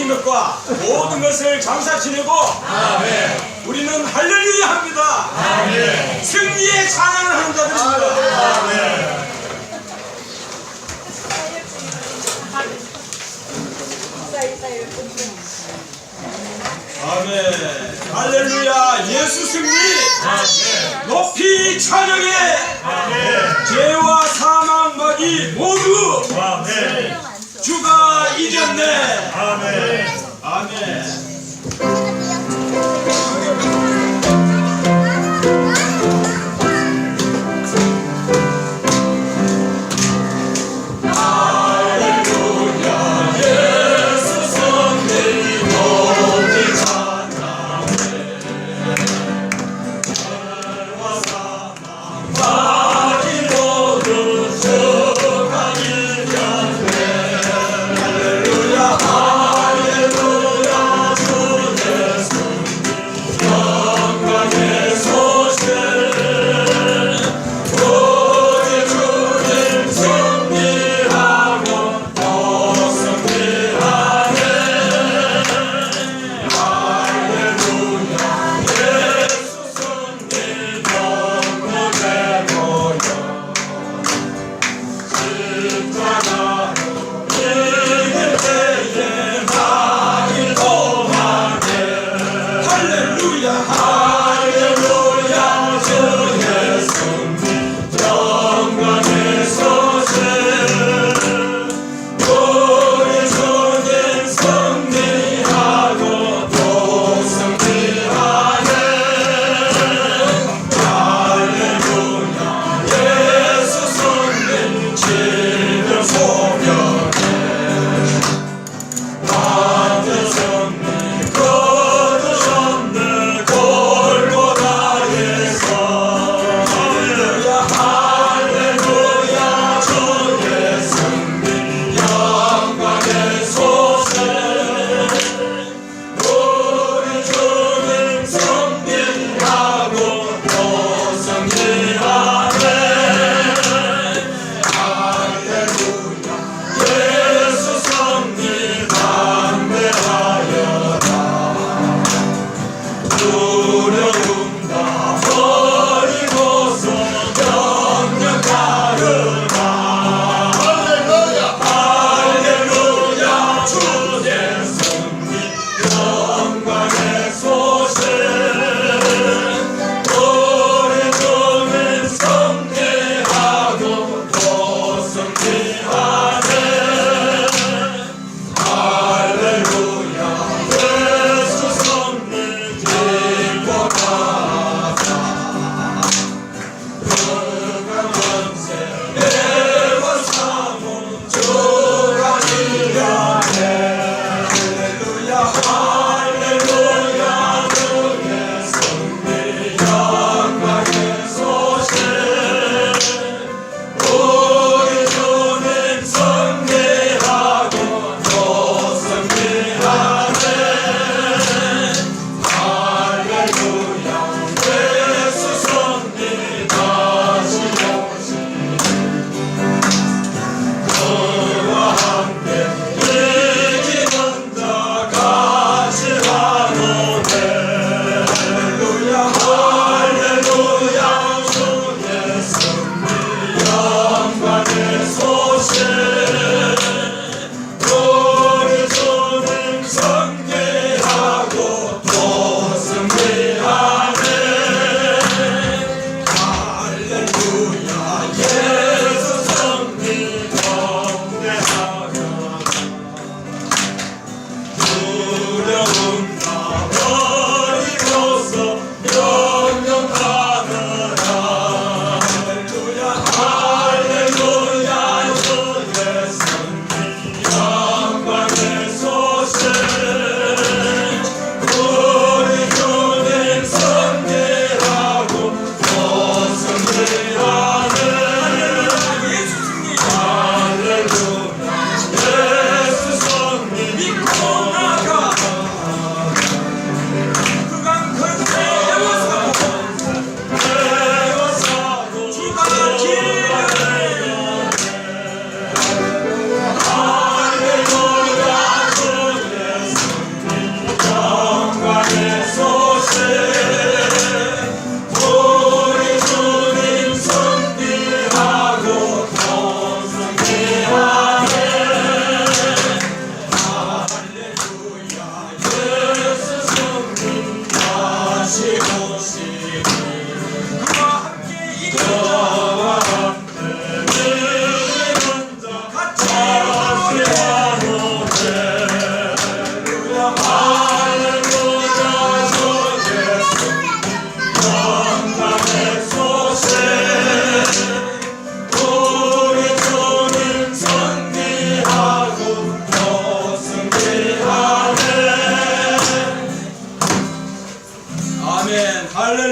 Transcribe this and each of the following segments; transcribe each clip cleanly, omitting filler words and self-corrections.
있는 것과 모든 것을 장사 지내고 우리는 할렐루야 합니다. 승리의 찬양을 하는 자들입니다. 아멘. 할렐루야. 예수 승리. 높이 찬양해. 죄와 사망 마귀 모두 주가 이겼네. 아멘.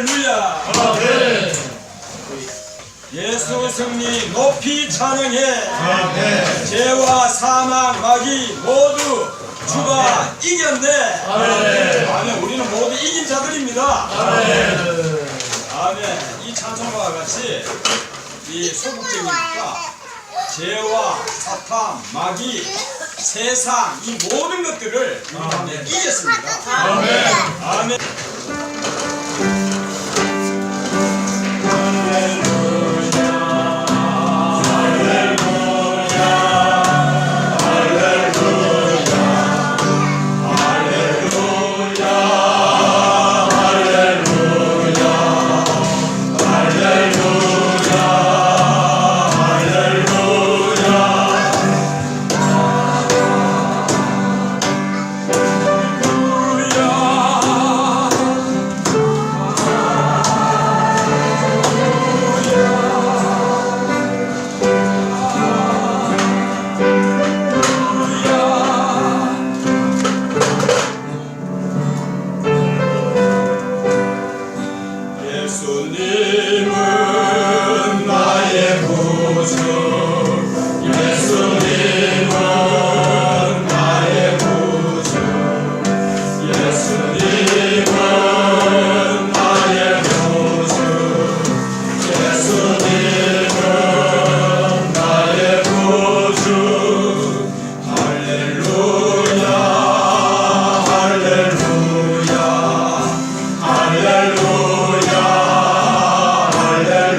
할렐루야. 아멘. 예수 승리 높이 찬양해. 아멘. 죄와 사망 마귀 모두 주가 이겼네. 아멘. 아멘. 우리는 모두 이긴 자들입니다. 아멘. 아멘. 이 찬송과 같이 이 소극적이니까 죄와 사탄 마귀 세상 이 모든 것들을 우리 이겼습니다. 아멘. 아멘. 예수님은 나의 구주. 예수님은 나의 구주. 예수님은 나의 구주. 예수님은 나의 구주. 할렐루야 할렐루야 할렐루야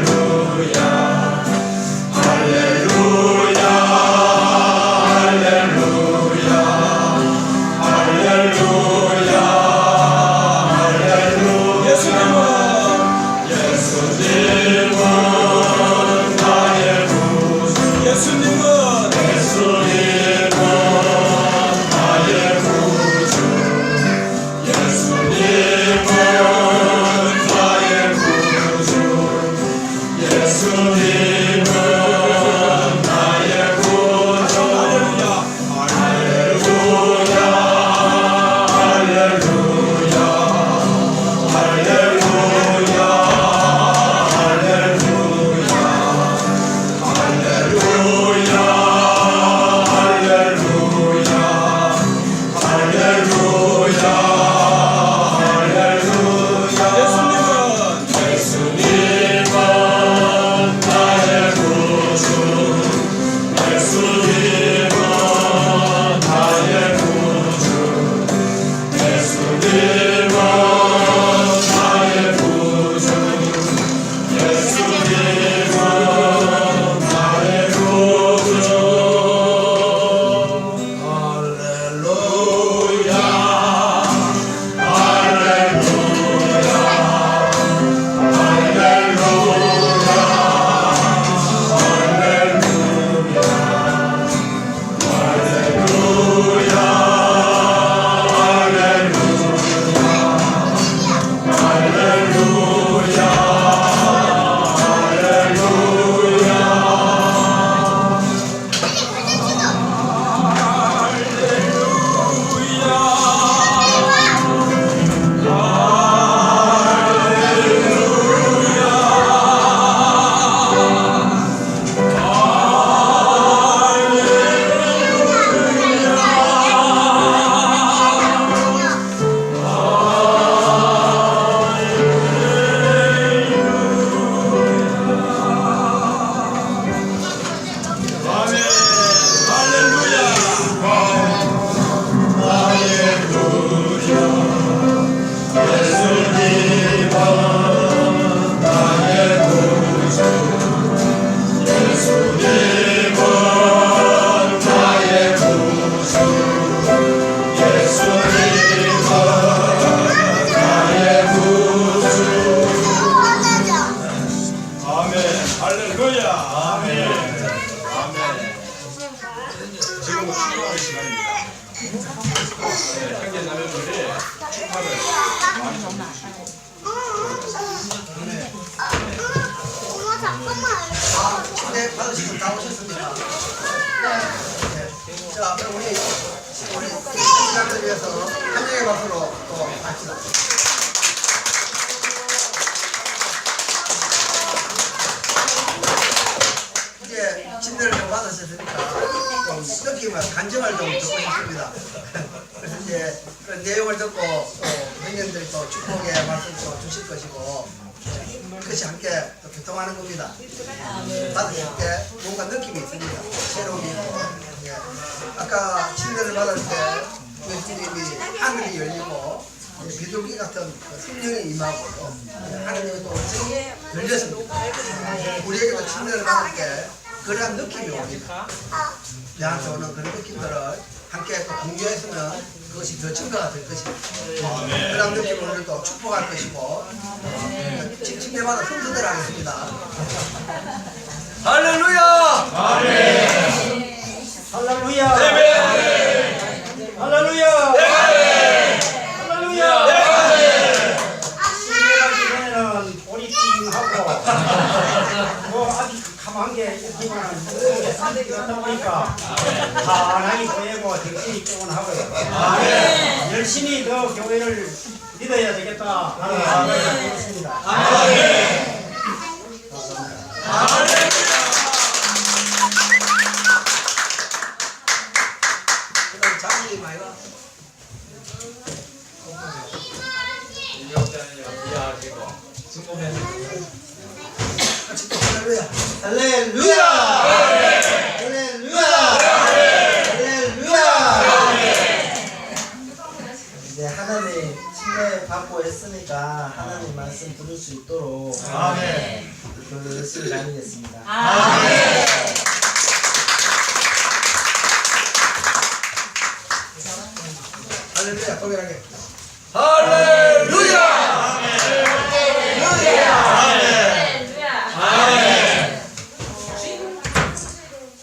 네, 받으시고 다 오셨습니다. 네. 자, 그럼 우리 시간을 위해서 한명의 박수로 또 합시다. 침례를 좀 받으셨으니까 좀 느낌을 감정을 좀 듣고 싶습니다. 그래서 이제 그 내용을 듣고 또 형님들이 또 축복의 말씀도 주실 것이고 그것이 함께 또 교통하는 겁니다. 받으실 때 뭔가 느낌이 있습니다. 새로움이 있고 예. 아까 침례를 받을 때 예수님이 하늘이 열리고 비둘기 같은 그 성령이 임하고 하나님이 또 열렸습니다. 우리에게도 침례를 받을 때 그러한 느낌이 옵니다. 내한테 오는 그런 느낌들을 함께 또 공유했으면 그것이 더 증거가 될 것입니다. 그런 느낌을 우리도 축복할 것이고 침례받아 순서대로 하겠습니다. 할렐루야! 할렐루야! 할렐루야! 할렐루야! 신뢰하기 전에는 보리띵하고 뭐 아주 가만한 게 있지만 싸대기 같다 보니까 환하게 보이고 정신이 조곤하고요. 열심히 더 교회를 믿어야 되겠다 하는 마음을 갖고 있습니다. 그다음 자기 많이 와. 같이 또 할렐루야. 할렐루야! 할렐루야! 할렐루야! 이제 하나님 침례 받고 했으니까 하나님 말씀 들을 수 있도록 그 열심히 다니겠습니다. 할렐루야. 고백하게.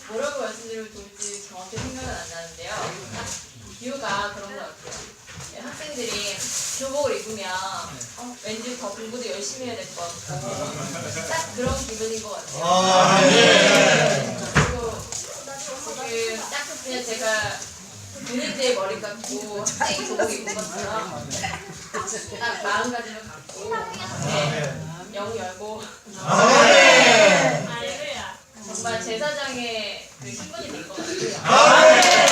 뭐라고 말씀드리면 좋을지 정확히 생각은 안 나는데요. 이유가 그런 것 같아요. 학생들이 교복을 입으면 왠지 더 공부도 열심히 해야 될 것 같고 딱 그런 기분인 것 같아요. 그리고 지금 딱 그냥 제가 군인대에 머리 감고 학생이 교복 입은 것처럼 딱 마음가짐을 갖고 영 열고 정말 제사장의 그 신분이 될 것 같아요.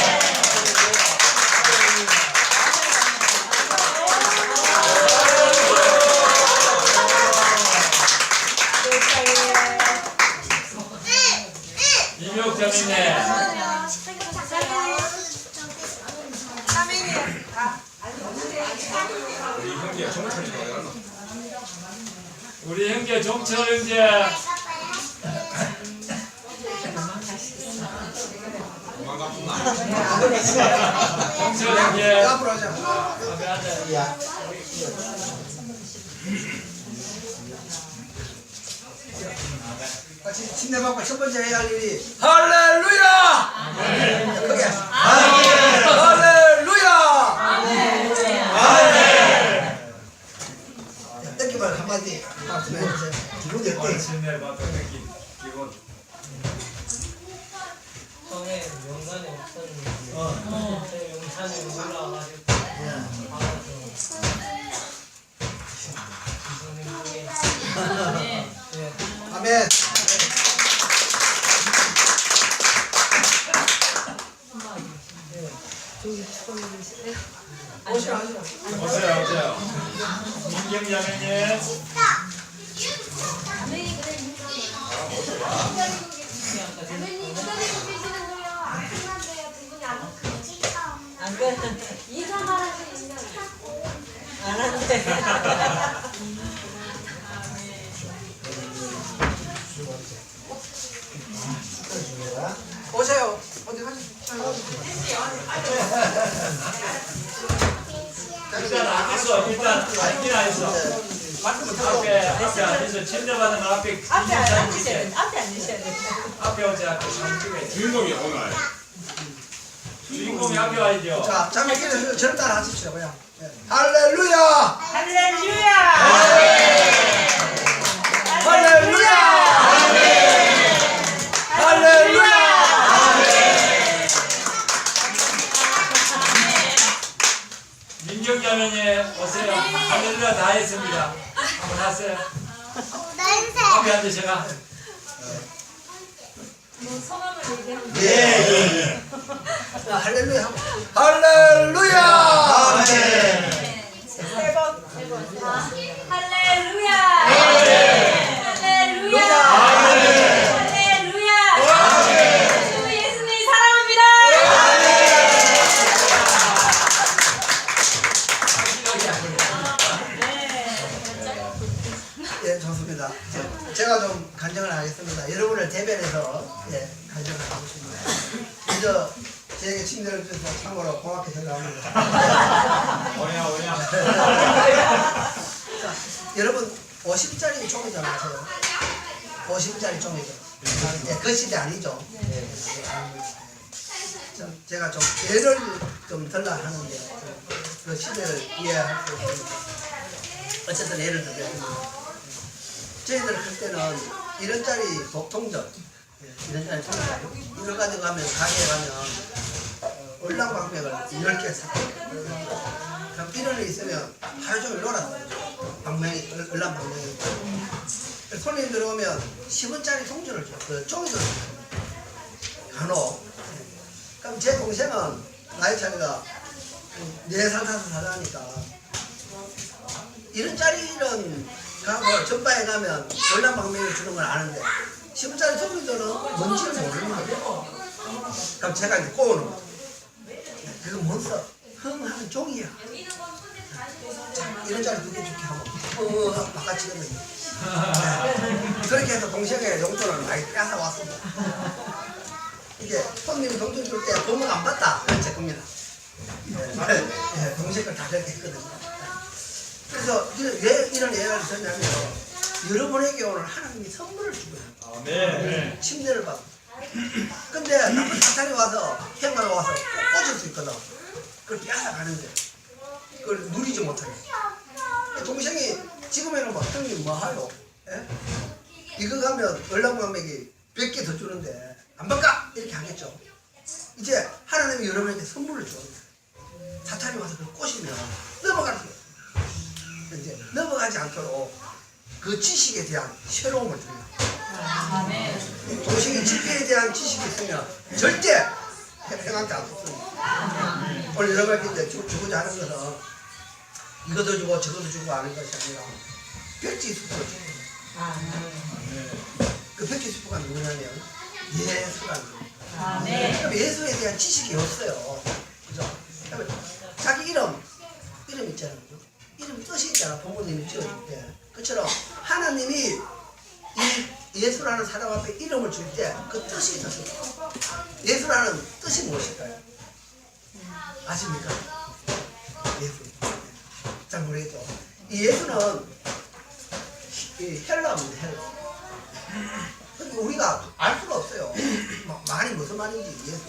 이명jam이네. 우리 형제 종철 형제. 종철 형제. 앞으로 하자. 같이 침례받고 첫 번째 해야 할 일이 할렐루야! 크게 할렐루야! 뜯기만 한마디 말씀해 주세요. 기분이 어때? 침례 받은 느낌 기분. 처음에 명단이 없었는데 제 명단이 올라와가지고 받아서 아멘. 오세요. 민경자매님. 안 한대. 오세요. 어디 가세요? 일단 안 있어. 일단 앉긴 안 있어. 앞에 앉아서 침대 받는 거 앞에 앞에 앉으셔야 돼. 앞에 앉으셔야 돼. 앞에 오자. 앞에 잠깐만. 주인공이 오늘 주인공이 앞에 와야죠. 자, 자매끼리 저를 따라 하십시오. 그냥. 할렐루야! 할렐루야! 할렐루야! 할렐루야! 민경자매님 오세요. 할렐루야 다 했습니다. 한번 하세요. 앞에 앉으셔가. 뭐 성함을 얘기하면 예. 자, 할렐루야 하고. 할렐루야. 아멘. 세 번. 할렐루야. 할렐루야. 할렐루야. 주 예수님 사랑합니다. 예, 좋습니다. 제가 좀 간증을 하겠습니다. 여러분을 대변해서 예, 간증을 하고 싶습니다. 먼저 제게 친절을 주셔서 참고로 고맙게 생각합니다. 자, 여러분 50짜리 종이죠 아세요? 50짜리 종이죠. 예, 그 시대 아니죠. 제가 좀 예를 좀 들라 하는데 그 시대를 이해할 수 있습니다. 어쨌든 예를 들겠습니다. 저희들 할 때는 1원짜리 동전, 1원짜리 동전 이걸 가지고 가면 가게에 가면 얼랑방맥을 10개 사요. 그럼 1원이 있으면 하루 종일 놀았어요. 방맹이, 얼랑방맹이. 손님 들어오면 10원짜리 동전을 줘요. 그 종이를 줘요. 간혹. 그럼 제 동생은 나이 차이가 4살 5살 하니까 1원짜리는 가고 전바에 가면 월남방맹이 주는 걸 아는데 10원짜리 동전은 뭔지를 모르는 거예요. 그럼 제가 이제 꼬우는 거예요. 그거 뭔서? 흥하는 종이야. 자, 1원짜리 2개 줄게 하고 하고 바깥치는 거예요. 그렇게 해서 동생의 용돈을 많이 뺏어 왔습니다. 이게 손님이 동전 줄 때 돈을 안 받다 그런 제 겁니다. 예, 동생 걸 다 그렇게 했거든요. 그래서 왜 이런 예언을 썼냐면 여러분에게 오늘 하나님이 선물을 주고요. 네. 침대를 받고. 근데 나쁜 사탄이 와서 행가가 와서 꽂을 수 있거든. 그걸 빼앗아가는데 그걸 누리지 못하게. 동생이 지금에는 막 형님 뭐 하요? 예? 이거 가면 얼랑방맥이 100개 더 주는데 안 받까? 이렇게 하겠죠. 이제 하나님이 여러분에게 선물을 줍니다. 사탄이 와서 그걸 꼬시면 넘어가는 거예요. 이제 넘어가지 않도록 그 지식에 대한 새로움을 줍니다. 동식이 지식에 대한 지식이 있으면 절대 행하지 않습니다. 오늘 여러분께 이제 주고자 하는 것은 이것도 주고 저것도 주고 하는 것이 아니라 백지수포를 줍니다. 그 백지수포가 누구냐면 예수라는 거예요. 그럼 예수에 대한 지식이 없어요. 그죠? 자기 이름 있잖아요. 이름 뜻이 있잖아. 부모님이 지어줄 때. 그처럼 하나님이 이 예수라는 사람 앞에 이름을 줄 때 그 뜻이 있었어요. 예수라는 뜻이 무엇일까요? 아십니까? 예수. 잘 모르겠죠. 이 예수는 이 헬라어입니다. 헬라. 그러니까 우리가 알 수가 없어요. 말이 무슨 말인지 예수.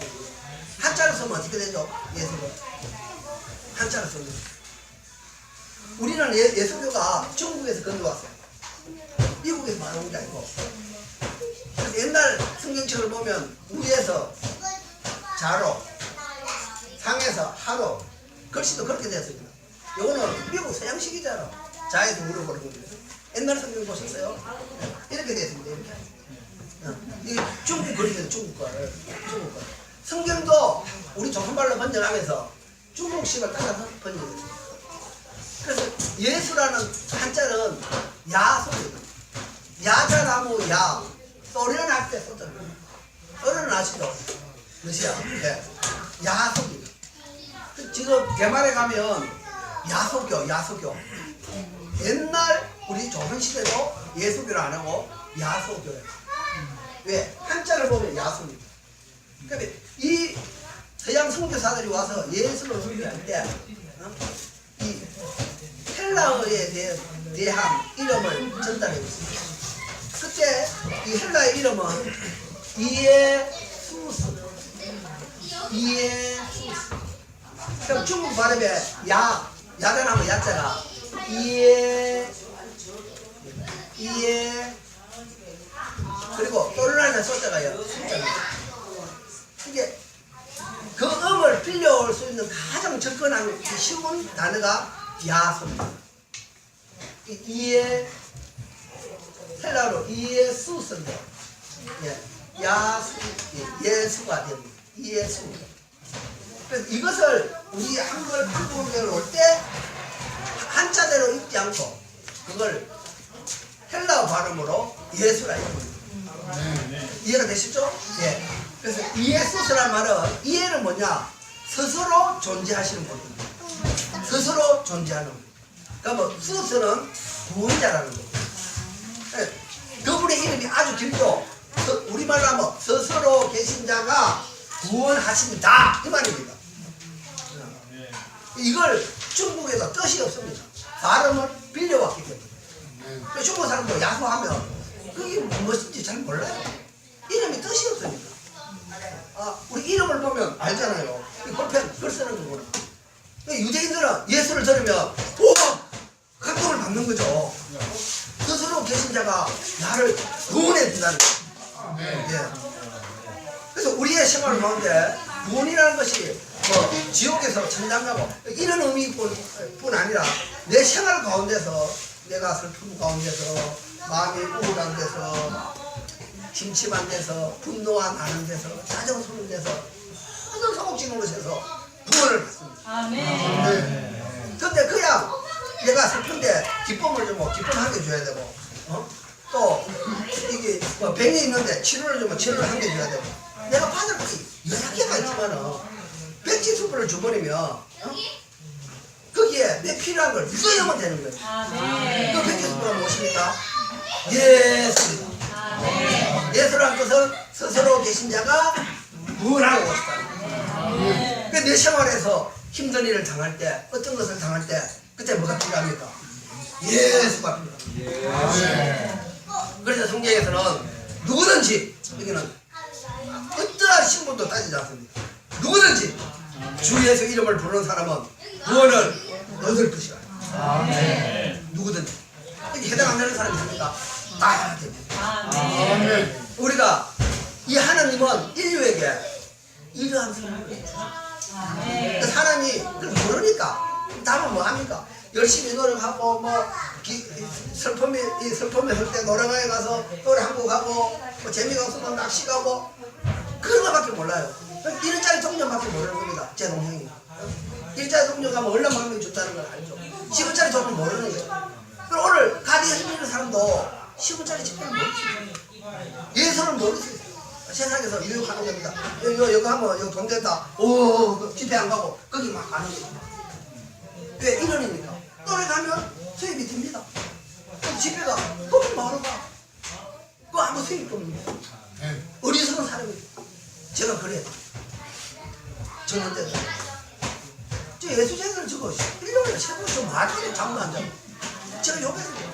한자로 쓰면 어떻게 되죠? 예수는. 한자로 쓰면. 우리는 예수교가 중국에서 건너왔어요. 미국에서 말하는 게 아니고. 그래서 옛날 성경책을 보면 위에서 자로, 상에서 하로, 글씨도 그렇게 되었습니다. 요거는 미국 서양식이잖아. 자에서 우로 그런 거죠. 옛날 성경 보셨어요? 이렇게 되었습니다. 이렇게. 이 중국 그림에서 중국 걸. 성경도 우리 조선말로 번역하면서 중국식을 따라서 번역했습니다. 그래서 예수라는 한자는 야소입니다. 야자나무 야, 소련할 때 썼잖아요. 어른은 아시죠? 러시아. 네. 야소입니다. 지금 대만에 가면 야소교. 옛날 우리 조선시대도 예수교를 안 하고 야소교예요. 왜? 한자를 보면 야소입니다. 그러니까 이 서양 선교사들이 와서 예수를 설교할 때 이 헬라어에 대한 이름을 전달해 줬습니다. 그때 이 헬라의 이름은 이에수스. 그럼 중국 발음에 야자나무 야자가 그리고 또르라는 숫자가요. 이게 그 음을 빌려올 수 있는 가장 접근한 쉬운 단어가 야소입니다. 헬라로 이에수스인데, 예. 야수, 예수가 됩니다. 예수. 그래서 이것을 우리 한글 한국어를 올 때 한자대로 읽지 않고 그걸 헬라어 발음으로 예수라 읽습니다. 이해가 되시죠? 예. 그래서 이에수스란 말은 이해는 뭐냐? 스스로 존재하시는 분입니다. 스스로 존재하는 분. 그러니까 뭐 수스는 구원자라는 거예요. 예. 그분의 이름이 아주 길죠. 우리말로 하면 스스로 계신 자가 구원하신다 이 말입니다. 이걸 중국에서 뜻이 없습니다. 발음을 빌려왔기 때문에. 중국 사람도 야수하면 그게 무엇인지 잘 몰라요. 이름이 뜻이 없으니까. 우리 이름을 보면 알잖아요. 이 볼펜 글 쓰는 거구나. 유대인들은 예수를 들으면 감동을 받는 거죠. 스스로 계신 자가 나를 구원해 준다는 거예요. 예. 그래서 우리의 생활 가운데 구원이라는 것이 뭐 지옥에서 천당 가고 이런 의미뿐 아니라 내 생활 가운데서 내가 슬픔 가운데서 마음이 우울한 데서 침침한 데서 분노가 나는 데서 짜증 쏘는 데서 모든 소극지는 곳에서 구원을 받습니다. 아멘. 근데 그냥 내가 슬픈데 기쁨을 주면 기쁨하게 줘야 되고 또 이게 뭐 병이 있는데 치료를 주면 치료를 하게 줘야 되고 내가 받을 것이 여러 개가 있지만은 백지수분을 줘버리면 거기에 내 필요한 걸 써야만 되는 거예요. 아멘. 그 백지수분은 무엇입니까? 예수입니다. 예수라는 것은 스스로 계신 자가 구원하고 오시다. 내 생활에서 힘든 일을 당할 때 어떤 것을 당할 때 그때 뭐가 필요합니까? 예수가 필요합니다. 그래서 성경에서는 누구든지 여기는 어떠한 신분도 따지지 않습니다. 누구든지 주 예수 이름을 부르는 사람은 구원을 얻을 것이라. 누구든지 여기 해당 안 되는 사람이 있습니까? 다 됩니다. 우리가 이 하나님은 인류에게 이러한 선물을 줍니다. 사람이 그걸 모르니까 답은 뭐 합니까? 열심히 노력하고 뭐 슬픔이 할 때 노래방에 가서 노래 한 곡 하고 뭐 재미가 없으면 낚시 가고 그런 거밖에 몰라요. 1원짜리 동전밖에 모르는 겁니다. 제 동생이 1원짜리 동전 가면 얼마 마음이 좋다는 걸 알죠. 10원짜리 동전 모르는 거예요. 그럼 오늘 가디 흔드는 사람도 10원짜리 집회를 모르겠어요. 예수를 모르겠어요. 세상에서 유혹하는 겁니다. 여기 하면 여기 돈 된다. 집회 안 가고 거기 막 가는 겁니다. 왜 1원입니까? 노래 가면 수입이 됩니다. 그럼 집회가 돈이 많아가. 그거 아무 수입이 없습니다. 어리석은 사람이에요. 제가 그래요. 저는 때도 저 예수쟁이를 저거 1년에 3번 좀 말하는 잠도 안 자고 제가 욕했어요.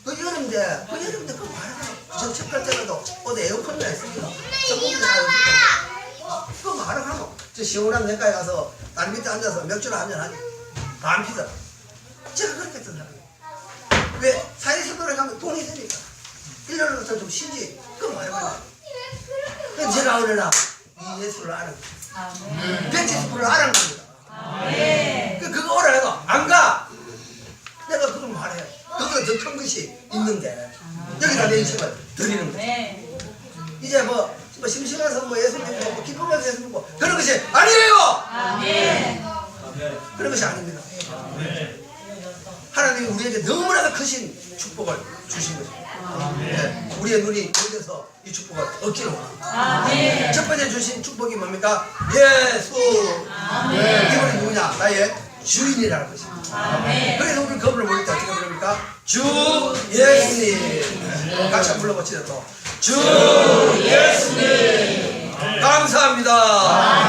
그 여름인데 그거 말하라. 저 책갈 때라도 어디 에어컨이나 있습니다. 전국에 다 에어컨. 그거 말하라. 저 시원한 내과에 가서 날 밑에 앉아서 맥주를 한잔 하지. 안 피자. 제가 그렇게 했던 사람이에요. 왜? 사회에서 노래가면 돈이 되니까. 1년부터 좀 쉬지. 그거 말해봐요. 제가 오늘라 이 예수를 아는 거예요. 170%를 아는 겁니다. 그거 오라 해도 안 가. 내가 그걸 말해. 그거보다 더 큰 것이 있는데 여기다 내 인생을 드리는 거예요. 이제 뭐 심심해서 뭐 예수 믿고 뭐 기쁨에서 예수 믿고 그런 것이 아니에요. 그런 것이 아닙니다. 하나님이 우리에게 너무나도 크신 축복을 주신 거죠. 네. 우리의 눈이 열려서 이 축복을 얻기로 합니다. 첫 번째 주신 축복이 뭡니까? 예수. 이분이 누구냐? 나의 주인이라는 것입니다. 그래서 우리 그분을 모를 때 어떻게 부릅니까? 주 예수님. 같이 한번 불러보시죠. 또. 주 예수님. 감사합니다.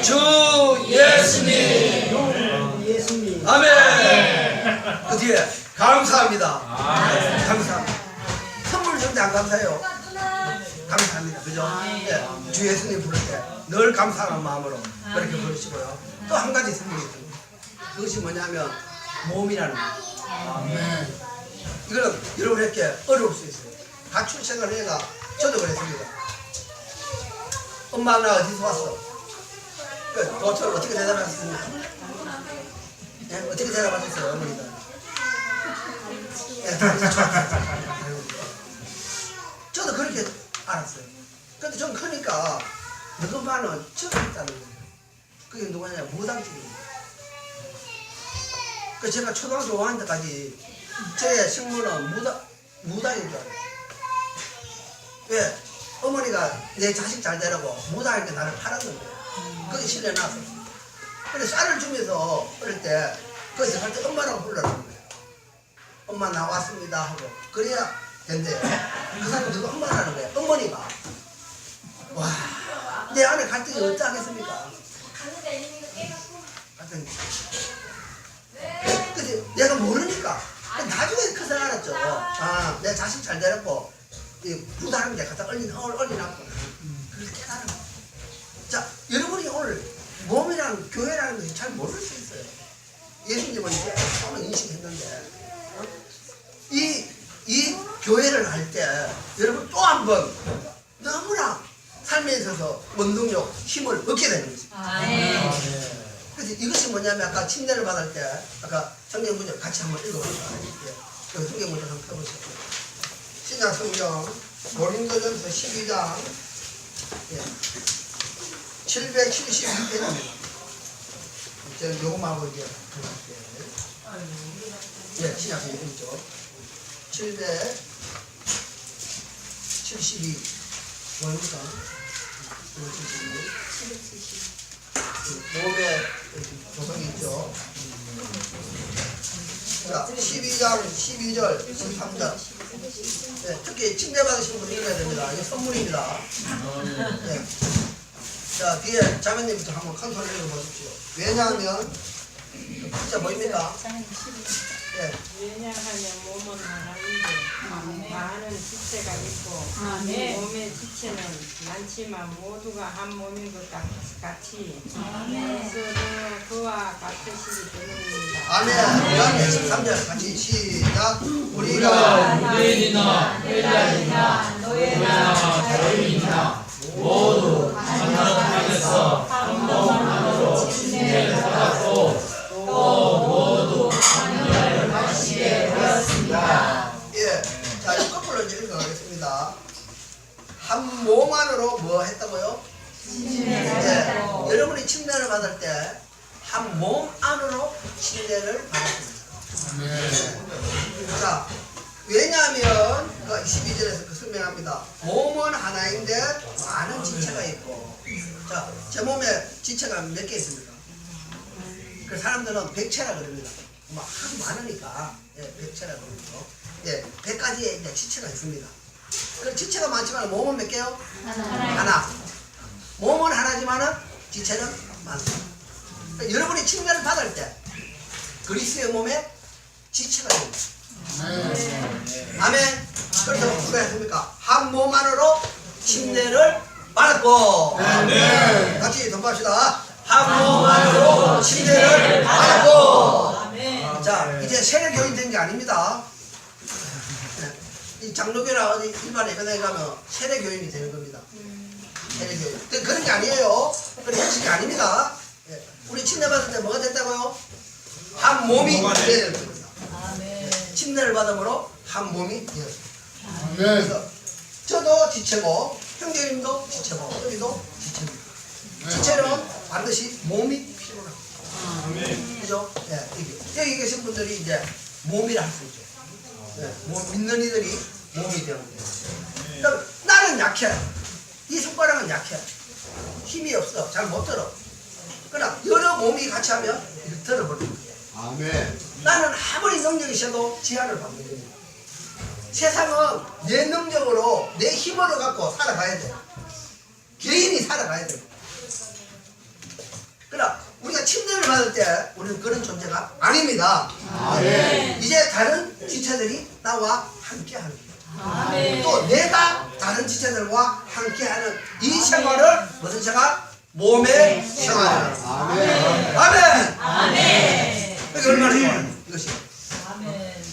주 예수님. 아멘. 그 뒤에 감사합니다. 감사합니다. 선물 줄 때 안 감사해요. 감사합니다. 그죠? 네. 주 예수님 부를 때 늘 감사하는 마음으로 그렇게 부르시고요. 또 한 가지 선물이 있습니다. 그것이 뭐냐면 몸이라는 거예요. 이거는 여러분에게 어려울 수 있어요. 가출 생활을 해가 저도 그랬습니다. 엄마 나 어디서 왔어? 도처를 어떻게 대답하셨습니까? 네? 어떻게 대답하셨어요 어머니가? 저도 그렇게 알았어요. 근데 좀 크니까 너그만은 적이 있다는 거예요. 그게 누구냐? 무당집입니다. 그 제가 초등학교 5학년 때까지 제 식물은 무당인 줄 알아요. 왜? 어머니가 내 자식 잘 되라고 무당한테 나를 팔았는데 거기 실려놨어. 근데 쌀을 주면서 어릴 때 거기서 갈 때 엄마라고 불러라는 거예요. 엄마 나왔습니다 하고 그래야 된대요. 그 사람이 누구 엄마라는 거예요. 어머니가. 와, 내 안에 갈등이 어쩌겠습니까? 하여튼 근데 내가 모르니까 나중에 커서 알았죠. 아, 내 자식 잘 되라고 부담을 내가 갖다 얼리놨구나. 그걸 깨달은 거예요. 자, 여러분이 오늘 몸이랑 교회라는 것이 잘 모를 수 있어요. 예수님은 이제 처음 인식했는데 이 교회를 할 때 여러분 또 한 번 너무나 삶에 있어서 원동력, 힘을 얻게 되는 거지. 그래서 이것이 뭐냐면 아까 침례를 받을 때 아까 성경 문제 같이 한번 읽어볼까요? 그 성경 문제 한번 펴보세요. 신약 성경 고린도전서 12장 772편입니다. 제가 요금하고 이제 신약 성경 있죠. 772 뭐입니까? 772 몸에 조성이 있죠. 자, 12장 12절 13절 특히 침례받으신 분 읽어야 됩니다. 이게 선물입니다. 네. 자, 뒤에 자매님부터 한번 큰 소리 읽어보십시오. 왜냐하면 진짜 뭐입니까? 네. 왜냐하면 몸은 하나인데 많은 지체가 있고 몸의 지체는 많지만 모두가 한 몸인 것 같이 서로 그와 같으시기 때문입니다. 아멘. 13절 같이 시작. 우리가 유대인이나 헬라인이나 노예나 자유인이나 모두 한 안에서 한 몸 안으로 침례를 받았고 또 모두 한 열을 마시게 되었습니다. 예. 자, 이 거꾸로 이제 읽어가겠습니다. 한 몸 안으로 뭐 했다고요? 네. 여러분이 침례를 받을 때 한 몸 안으로 침례를 받았습니다. 자, 왜냐하면 12절에서 그 설명합니다. 몸은 하나인데 많은 지체가 있고, 자, 제 몸에 지체가 몇 개 있습니까? 그 사람들은 백체라 그럽니다. 막 하도 많으니까 백체라 그러죠. 100가지의 이제 지체가 있습니다. 그 지체가 많지만 몸은 몇 개요? 하나. 몸은 하나지만은 지체는 많습니다. 그러니까 여러분이 침례를 받을 때 그리스도의 몸에 지체가 됩니다. 아멘. 그래서 누가 했습니까? 한 몸 안으로 침례를 받았고. 아멘. 같이 동거합시다. 한 몸 안으로 침례를 받았고. 자, 이제 세례교인 된 게 아닙니다. 이 장로교나 어디 일반 예배당에 가면 세례교인이 되는 겁니다. 세례교인. 그런 게 아니에요. 그런 형식이 아닙니다. 우리 침례 받을 때 뭐가 됐다고요? 한 몸이 되는 겁니다. 침례를 받음으로 한 몸이 되었습니다. 그래서 저도 지체고 형제님도 지체고 여기도 지체입니다. 지체는 반드시 몸이 필요합니다. 그죠? 여기 계신 분들이 이제 몸이라 할 수 있죠. 믿는 이들이 몸이 되는 거예요. 그럼 나는 약해. 이 손가락은 약해. 힘이 없어. 잘 못 들어. 그러나 여러 몸이 같이 하면 이렇게 들어버리는 거예요. 아멘. 나는 아무리 능력이 있어도 제한을 받는 겁니다. 세상은 내 능력으로 내 힘으로 갖고 살아가야 돼. 개인이 살아가야 돼. 그러나 우리가 침례를 받을 때 우리는 그런 존재가 아닙니다. 아멘. 이제 다른 지체들이 나와 함께하는 거예요. 또 내가 다른 지체들과 함께하는 이 생활을 무슨 생활? 몸의 생활. 아멘. 아멘. 아멘. 이게 얼마나 좋아요, 이것이. 아멘.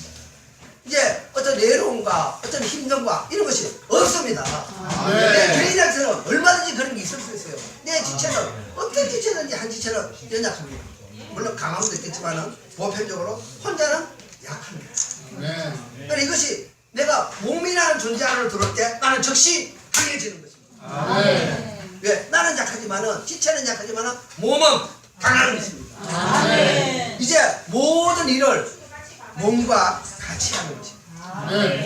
이제 어떤 내로움과 어떤 힘듦과 이런 것이 없습니다. 아멘. 내 개인한테는 얼마든지 그런 게 있을 수 있어요. 내 지체는 어떤 지체든지 한 지체는 연약합니다. 물론 강함도 있겠지만은 보편적으로 혼자는 약합니다. 아멘. 그러니까 이것이 내가 몸이라는 존재 안으로 들어올 때 나는 즉시 강해지는 것입니다. 아멘. 왜? 나는 약하지만은 지체는 약하지만은 몸은 강한 것입니다. 이제 모든 일을 몸과 같이 하는 것입니다.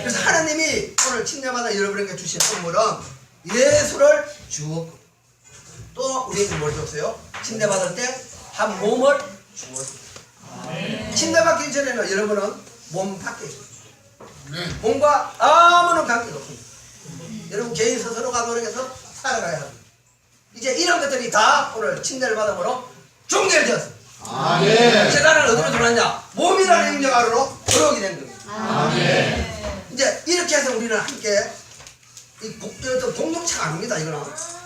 그래서 하나님이 오늘 침례마다 여러분에게 주신 선물은 예수를 주었고 또 우리에게 뭘 줬어요? 침례받을 때 한 몸을 주었습니다. 침례받기 전에는 여러분은 몸 밖에 있습니다. 몸과 아무런 관계가 없습니다. 여러분 개인 스스로가 노력해서 살아가야 합니다. 이제 이런 것들이 다 오늘 침례를 받음으로 종결되었습니다. 아멘. 이제 나는 어디로 들어왔냐? 몸이라는 영역 아래로 들어오게 된 겁니다. 아멘. 이제 이렇게 해서 우리는 함께 이 공동체가 아닙니다. 이거는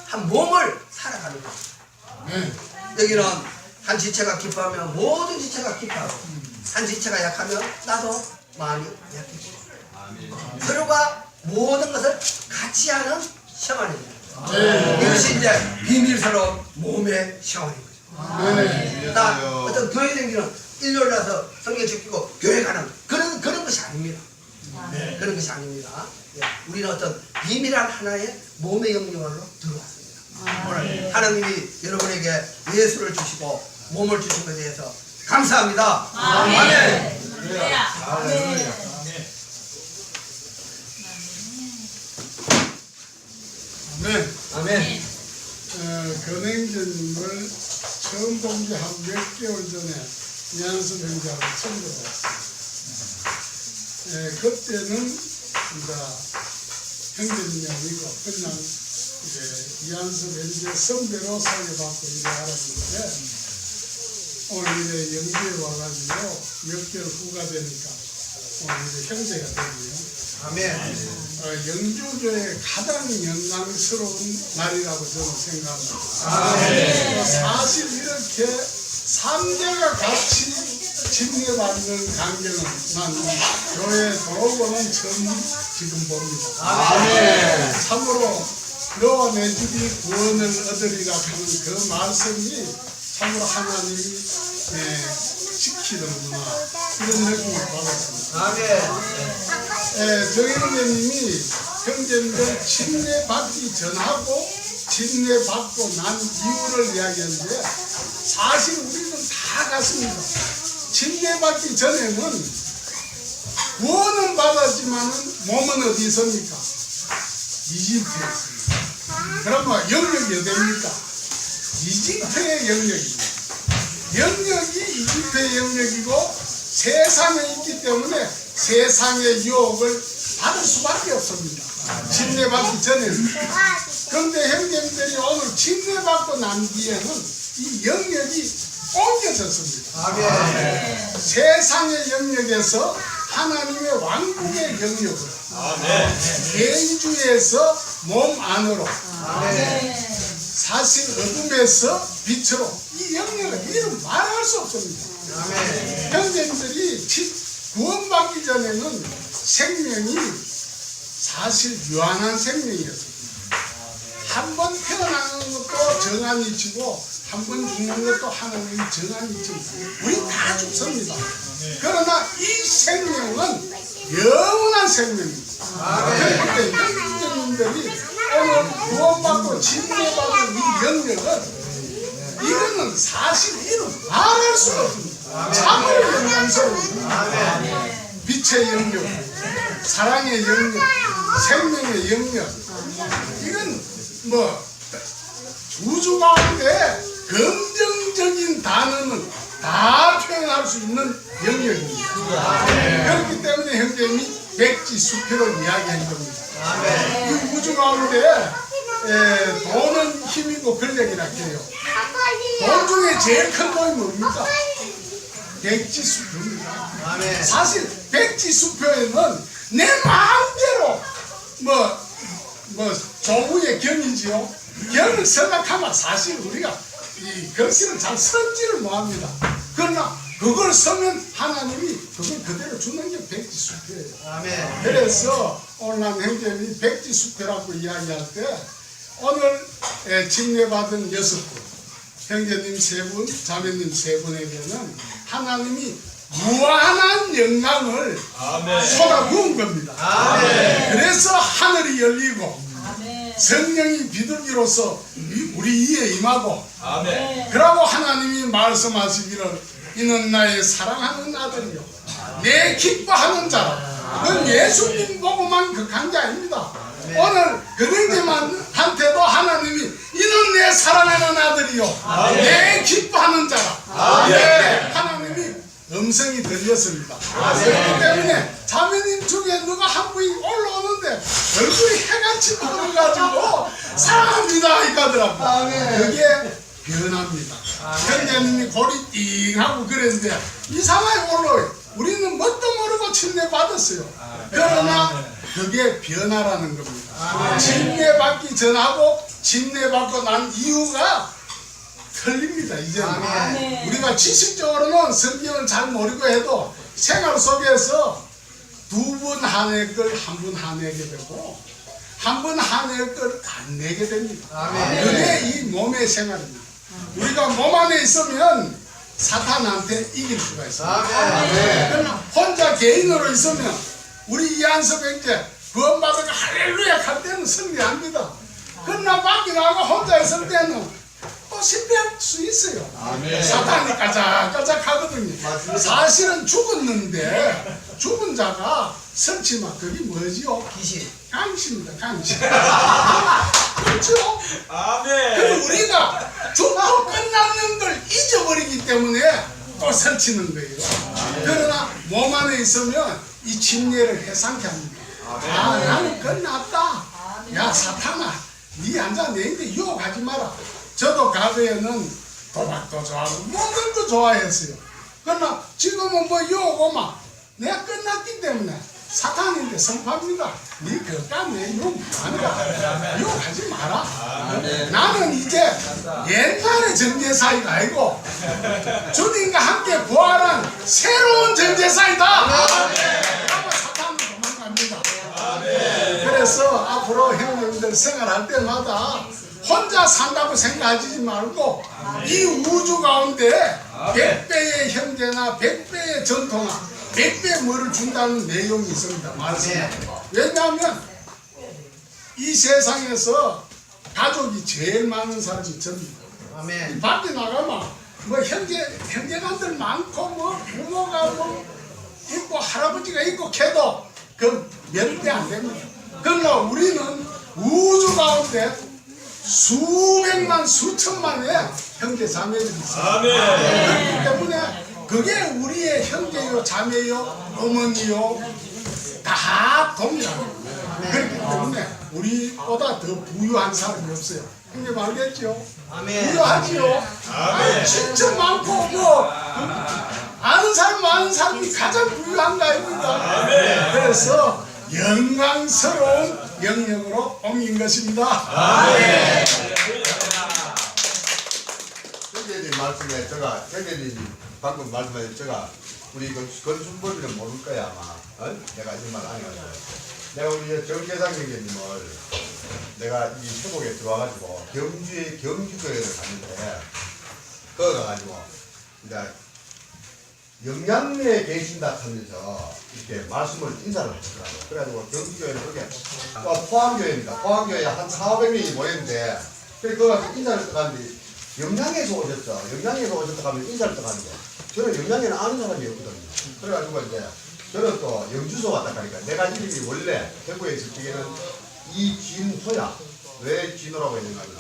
한 몸을 살아가는 거예요. 여기는 한 지체가 기뻐하면 모든 지체가 기뻐하고 한 지체가 약하면 나도 마음이 약해지고 서로가 모든 것을 같이 하는 생활입니다. 이것이 이제 비밀스러운 몸의 생활인 거죠. 나 어떤 교회 생기는 일요일 나서 성경 지키고 교회 가는 그런 것이 아닙니다. 그런 것이 아닙니다. 우리는 어떤 비밀한 하나의 몸의 영역으로 들어왔습니다. 오늘 하나님이 여러분에게 예수를 주시고 몸을 주신 것에 대해서 감사합니다. 아멘. 아멘. 아멘. 견행제님을 처음 본 지 한 몇 개월 전에 이한수 병자로 처음 들어왔어요. 그때는 이제 형제님이 아니고 그냥 이제 이한수 병자 선배로 소개받고 이래 알았는데 오늘 이제 영주에 와가지고 몇 개월 후가 되니까 오늘 이제 형제가 되고요. 아멘. 영주교의 가장 영광스러운 날이라고 저는 생각합니다. 사실 이렇게 3대가 같이 침례받는 광경은 난 교회 들어오고는 처음 지금 봅니다. 참으로 너와 내 집이 구원을 얻으리라 하는 그 말씀이 참으로 하나님이 지키는구나 이런 느낌을 받았습니다. 아멘. 정영재님이 형제님들 침례받기 전하고 침례받고 난 이유를 이야기하는데 사실 우리는 다 같습니다. 침례받기 전에는 구원은 받았지만은 몸은 어디 있습니까? 이집트에 있습니다. 그러면 영역이 어디입니까? 이집트의 영역입니다. 영역이 이집트의 영역이고 세상에 있기 때문에 세상의 유혹을 받을 수밖에 없습니다. 침례받기 전에는. 그런데 형제님들이 오늘 침례받고 난 뒤에는 이 영역이 옮겨졌습니다. 아멘. 세상의 영역에서 하나님의 왕국의 영역으로 개인주의에서 몸 안으로 사실 어둠에서 빛으로 이 영역을 이름 말할 수 없습니다. 아멘. 형제님들이 구원받기 전에는 생명이 사실 유한한 생명이었습니다. 한 번 태어나는 것도 정한 이치고 한 번 죽는 것도 하나님이 정한 이치입니다. 우리 다 죽습니다. 그러나 이 생명은 영원한 생명입니다. 그런데 형제님들이 오늘 구원받고 침례받은 이 영역은 이거는 사실 이름 말할 수가 없습니다. 참으로 영광스러운 빛의 영역, 사랑의 영역, 생명의 영역. 이건 우주 가운데 긍정적인 단어는 다 표현할 수 있는 영역입니다. 그렇기 때문에 형제님이 백지수표를 이야기한 겁니다. 이 우주 가운데 돈은 힘이고 권력이라 해요. 돈 중에 제일 큰 돈이 뭡니까? 백지수표입니다. 사실 백지수표에는 내 마음대로 조우의 경이지요. 경을 생각하면 사실 우리가 이 글씨를 잘 쓰지를 못합니다. 그러나 그걸 쓰면 하나님이 그걸 그대로 주는 게 백지수표예요. 그래서 오늘 난 형제님이 백지수표라고 이야기할 때 오늘 침례받은 6분 형제님 3분, 자매님 3분에게는 하나님이 무한한 영광을 쏟아부은 겁니다. 그래서 하늘이 열리고 성령이 비둘기로서 우리 위에 임하고 아멘. 그러고 하나님이 말씀하시기를 이는 나의 사랑하는 아들이요 내 기뻐하는 자라. 그건 예수님 보고만 극한 게 아닙니다. 오늘 그들한테도 하나님이 이는 내 사랑하는 아들이요 내 기뻐하는 자라. 네, 하나님이 음성이 들렸습니다. 그렇기 때문에 자매님 중에 누가 한 분이 올라오는데 얼굴이 해같이 보여가지고 사랑합니다 이가더라고. 그게 변합니다. 형제님이 골이 띵하고 그랬는데 이상하게 올라와요. 우리는 뭣도 모르고 침례받았어요. 그러나 그게 변화라는 겁니다. 침례받기 전하고 침례받고 난 이유가 틀립니다. 이제는 우리가 지식적으로는 성경을 잘 모르고 해도 생활 속에서 두 분 화낼 걸 한 분 화내게 되고 한 분 화낼 걸 안 내게 됩니다. 그게 이 몸의 생활입니다. 우리가 몸 안에 있으면 사탄한테 이길 수가 있습니다. 그러나 혼자 개인으로 있으면 우리 이한섭 형제 구원받아가 할렐루야 할 때는 승리합니다. 그러나 밖에 나가 혼자 있을 때는 또 실패할 수 있어요. 사탄이 까작까작 하거든요. 사실은 죽었는데 죽은 자가 설치만 그게 뭐지요? 귀신. 강신입니다. 강신. 그렇죠? 아멘. 그리고 우리가 죽고 끝났는 걸 잊어버리기 때문에 또 설치는 거예요. 그러나 몸 안에 있으면 이 침례를 해상케 합니다. 아, 나는 끝났다. 야, 사탄아, 네 앉아 내인데 유혹하지 마라. 저도 과거에는 도박도 좋아하고 모든 거 좋아했어요. 그러나 지금은 뭐 유혹 오마 내가 끝났기 때문에 사탄인데 선포합니다. 네 그깟 내 유혹 아니라 유혹하지 마라. 나는 이제 옛날의 정제사이가 아니고 주님과 함께 부활한 새로운 정제사이다. 그러면 사탄은 도망갑니다. 그래서 앞으로 형님들 생활할 때마다 혼자 산다고 생각하지 말고 이 우주 가운데 100배의 형제나 100배의 전통나 100배 뭐를 준다는 내용이 있습니다. 말씀에. 왜냐하면 이 세상에서 가족이 제일 많은 사람이 접니다. 아멘. 밖에 나가면 뭐 형제간들 많고 뭐 부모가 뭐 있고 할아버지가 있고 걔도 그 몇 배 안 됩니다. 그러나 우리는 우주 가운데 수백만 수천만의 형제 자매들이 있어요. 그렇기 때문에 그게 우리의 형제요 자매요 어머니요 다 동일합니다. 그렇기 때문에 우리보다 더 부유한 사람이 없어요. 형님 알겠죠? 부유하지요. 아니, 진짜 많고 뭐 아는 사람 많은 사람이 가장 부유한 거 아닙니까? 그래서 영광스러운 영역으로 옮긴 것입니다. 형제님 말씀에 제가 형제님 방금 말씀에 제가 우리 건순법이는 모를 거야 아마. 내가 이 말 안 해가지고 내가 우리 정계상 형제님을 내가 이 회복에 들어와가지고 경주교회를 갔는데 거기 가가지고 이제 영양리에 계신다 하면서 이렇게 말씀을 인사를 하시더라고요. 그래가지고 경주교회는 그게 포항교회입니다. 포항교회에 한 400명이 모였는데 그래서 거기 가서 인사를 떠가는데 영양에서 오셨죠. 영양에서 오셨다 하면 인사를 떠가는데 저는 영양에는 아는 사람이 없거든요. 그래가지고 이제 저는 또 영주소 왔다 가니까 내가 이름이 원래 대구에 있을 적에는 이진호야. 왜 진호라고 했는가 하면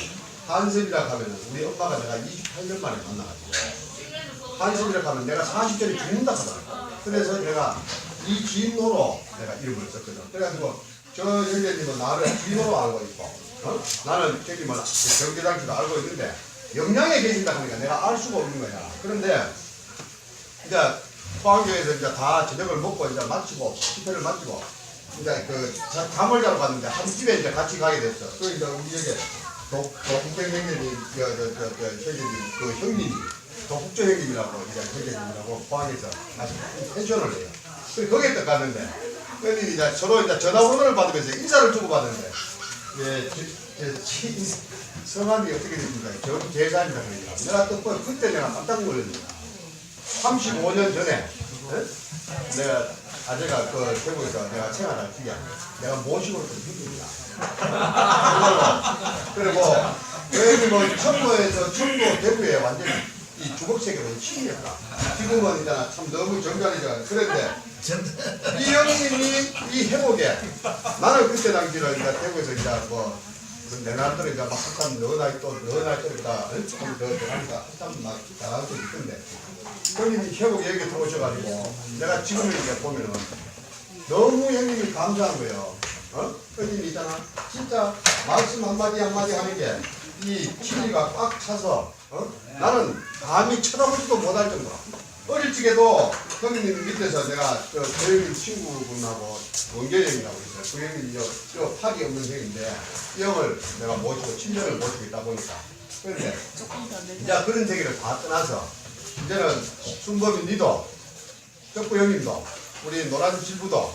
한섭이라고 하면 우리 엄마가 내가 28년 만에 만나가지고 한섭이라고 하면 내가 40전에 죽는다 하더라고. 그래서 내가 이진호로 내가 이름을 썼거든. 그래가지고 저 형제님은 나를 진호로 알고 있고 나는 저기 뭐 경제장치도 알고 있는데 영양에 계신다 하니까 내가 알 수가 없는 거야. 그런데 이제 포항교회에서 이제 다 저녁을 먹고 이제 마치고 집회를 마치고 이제 그 잠을 자러 갔는데 한 집에 이제 같이 가게 됐어. 그 이제 우리 여기 도국경 형님이 형님 그 형님이 도국조 형님이라고 이제 형님이라고 포항에서 같이 펜션을 해요. 그래서 거기에 딱 갔는데 형님이 이제 서로 이제 전화번호를 받으면서 인사를 주고 받는데 성함이 어떻게 됩니까? 정재산이라고 그러니까 내가 또 그때 내가 깜짝 놀랐습니다. 35년 전에 내가 아재가 그 대구에서 내가 생활할 적에 내가 모시고 좀 힘듭니다. 그리고 여기 뭐 청도에서 청도 대구에 완전히 이 주걱세계로 치이었다. 지금은 있잖아 참 너무 정갈이잖아. 그런데 이 형님이 이 회복에 나는 그때 당시를 이제 대구에서 이제 뭐 내 나름대로 이제 막 한참 너나이 또 너나이 또니까 조금 더 들어가니까 한참 막 잘하고 있던데 형님이 회복 얘기 들어오셔가지고 내가 지금 이제 보면은 너무 형님이 감사한 거예요. 형님이 있잖아 진짜 말씀 한마디 한마디 하는 게 이 진리가 꽉 차서 나는 감히 쳐다보지도 못할 정도로 어릴 적에도 형님 밑에서 내가 저 형님 친구분하고 원계형이라고 있어요. 그 형님이 저 팔이 없는 형인데 이 형을 내가 모시고 친정을 모시고 있다 보니까 그런데 이제 그런 세계를 다 떠나서 이제는 순범이 니도 덕구 형님도 우리 노란 질부도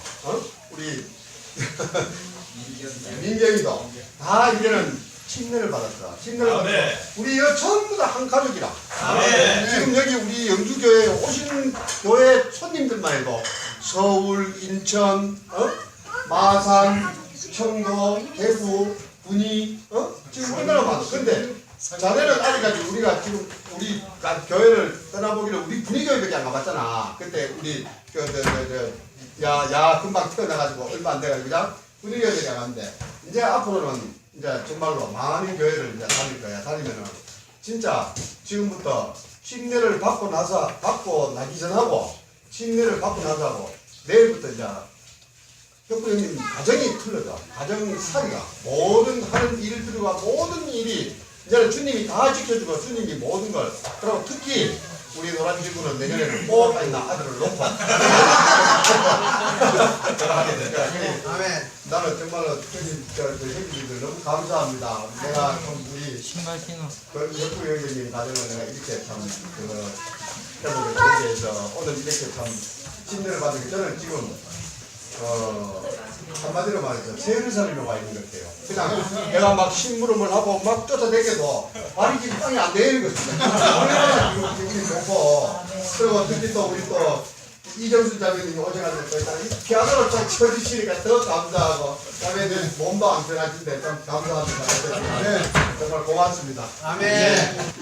우리 민경이도 다 이제는 침례를 받았어. 침례를 받았어. 우리 이거 전부 다 한 가족이라. 지금 여기 우리 영주교회에 오신 교회 손님들만 해도 서울, 인천, 마산, 청도, 대구, 군위, 지금 얼마나 많아. 근데 자네는 아직까지 우리가 지금 우리 교회를 떠나보기를 우리 군위교회밖에 안 가봤잖아. 그때 우리 야 금방 태어나가지고 얼마 안 돼가지고 그냥 군위교회밖에 안 갔는데 이제 앞으로는 이제 정말로 많은 교회를 이제 다닐 거야. 다니면은 진짜 지금부터 침례를 받고 나기 전하고 침례를 받고 나서 하고 내일부터 이제 덕구 형님 가정이 틀려져. 가정살이가 모든 하는 일들과 모든 일이 이제는 주님이 다 지켜주고 주님이 모든 걸 그리고 특히 우리 노란 지구는 내년에는 꼭 있는 아들을 놓고 하게 될 거야. 아멘. 나는 정말로 형님들 너무 감사합니다. 내가 좀 우리 신발 신어. 덕구 형님 가정을 내가 이렇게 참 회복을 전개해서 오늘 이렇게 참 침례를 받은 게 저는 지금 한마디로 말해서 세르살렘에 와 있는 것 같아요. 그냥 내가 막 심부름을 하고 막 쫓아다녀도 발이 지금 땅이 안 내리는 것입니다. 얼마나 지금 기분이 좋고 그리고 특히 또 우리 또 이정수 장로님이 오셔가지고 또 일단 피아노를 또 쳐주시니까 더 감사하고 그다음에 몸도 안 편하신데 참 감사합니다. 네, 정말 고맙습니다. 아멘.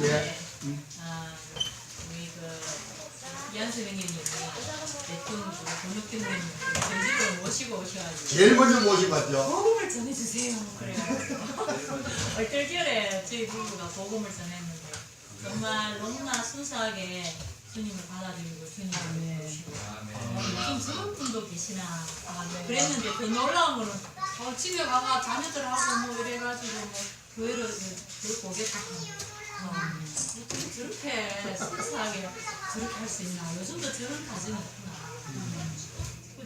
예. 우리 그 이한수 형님이 대통령 권혁경 전직으로 모시고 오셔가지고 제일 먼저 모신 것 같죠? 복음을 전해주세요. 그래가지고 얼떨결에 저희 부부가 복음을 전했는데 정말 너무나 순수하게 주님을 받아들이고 주님을 모시고 무슨 저런 분도 계시나 그랬는데 더 놀라운 거는 집에 가가 자녀들하고 뭐 이래가지고 뭐 교회를 보겠다 어떻게 저렇게 순수하게 저렇게 할 수 있나 요즘도 저런 가정이 있구나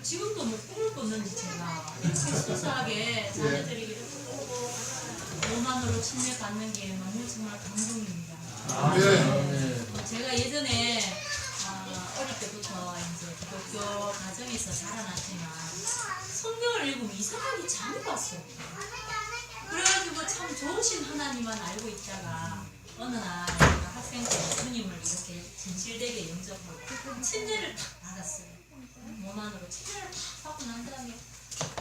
지금도 뭐 꿈을 꿨는지 제가 이렇게 순수하게 자녀들이 이렇게 보고 오만으로 침례 받는 게 너무 정말 감동입니다. 제가 예전에 어릴 때부터 이제 기독교 가정에서 자라났지만 성경을 읽으면 이상하게 잠이 왔어요. 그래가지고 참 좋으신 하나님만 알고 있다가 어느 날 제가 학생 때 주님을 이렇게 진실되게 영접하고 침례를 탁 받았어요. 모난으로 침례를 탁 받고 난 다음에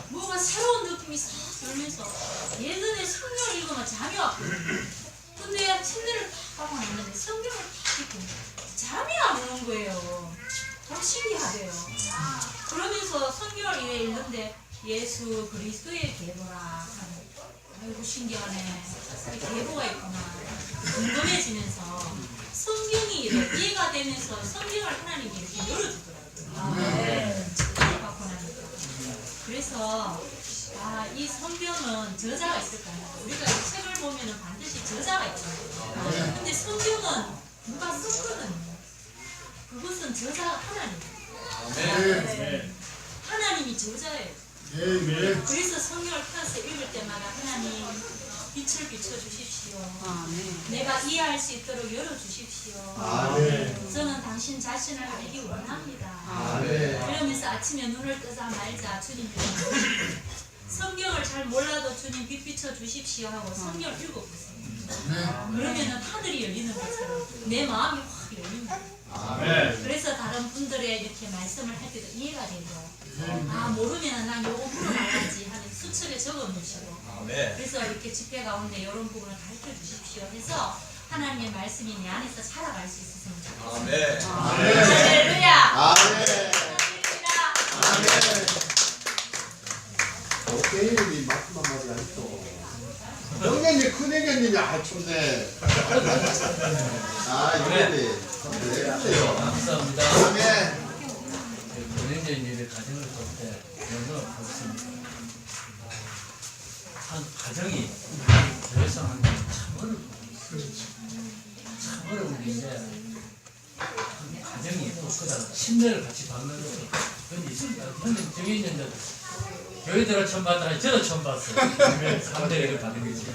뭐가 새로운 느낌이 싹 들면서 예전에 성경을 읽으면 잠이 왔거든요. 근데 침례를 탁 하고 났는데 성경을 탁 읽고 잠이 안 오는 거예요. 참 신기하대요. 그러면서 성경을 읽는데 예수 그리스도의 계보라 아이고 신기하네. 계보가 있구나. 궁금해지면서 성경이 이해가 되면서 성경을 하나님이 이렇게 열어주더라고요. 받고 나니까. 그래서 이 성경은 저자가 있을 거예요. 우리가 이 책을 보면은 반드시 저자가 있잖아요. 근데 성경은 누가 썼거든요. 그것은 저자가 하나님이에요. 하나님이 저자예요. 그래서 성경을 펴서 읽을 때마다 하나님 빛을 비춰주십시오. 내가 이해할 수 있도록 열어주십시오. 저는 당신 자신을 알기 원합니다. 그러면서 아침에 눈을 뜨자 말자 주님 성경을 잘 몰라도 주님 빛 비춰주십시오 하고 성경을 읽어보세요. 그러면은 하늘이 열리는 것처럼 내 마음이 확 열립니다. 그래서 다른 분들의 이렇게 말씀을 할 때도 이해가 되고, 아 모르면 난 요거 물어봐야지 하는 수첩에 적어 놓으시고, 그래서 이렇게 집회 가운데 이런 부분을 가르쳐 주십시오 해서 하나님의 말씀이 내 안에서 살아갈 수 있었으면 좋겠습니다. 할렐루야. 오케이님이 말씀 한마디 하시죠. 형님이 큰애견님이 좋네. 이거지. 감사합니다. 아멘. 은행자인 일에 가정을 볼때 저는 그렇습니다. 한 가정이 교회에서 한 참 참 어려운 일인데 가정이 또 그다음 침례를 같이 받는 것도 그건 있습니다. 현재 저기 있는 교회들은 처음 봤다가 저도 처음 봤어요. 3대를 받은 거지.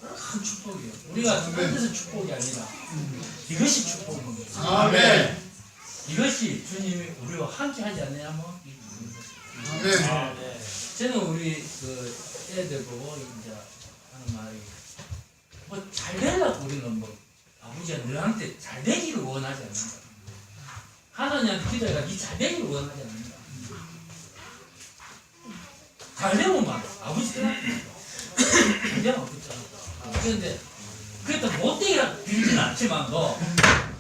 큰 축복이에요. 우리가 그래서 축복이 아니라 이것이 축복입니다. 아멘. 이것이 주님이 우리와 함께 하지 않냐면 아멘. 저는 우리 그 애들 보고 이제 하는 말이 뭐 잘 되려고 우리는 뭐 아버지가 너한테 잘 되기를 원하지 않는다. 하나님한테 기도해가 니 잘 되기를 원하지 않는다. 잘 되면 말 아버지한테 잘 되면 없잖아. 그런데 그래도 못되기라 빌지는 않지만도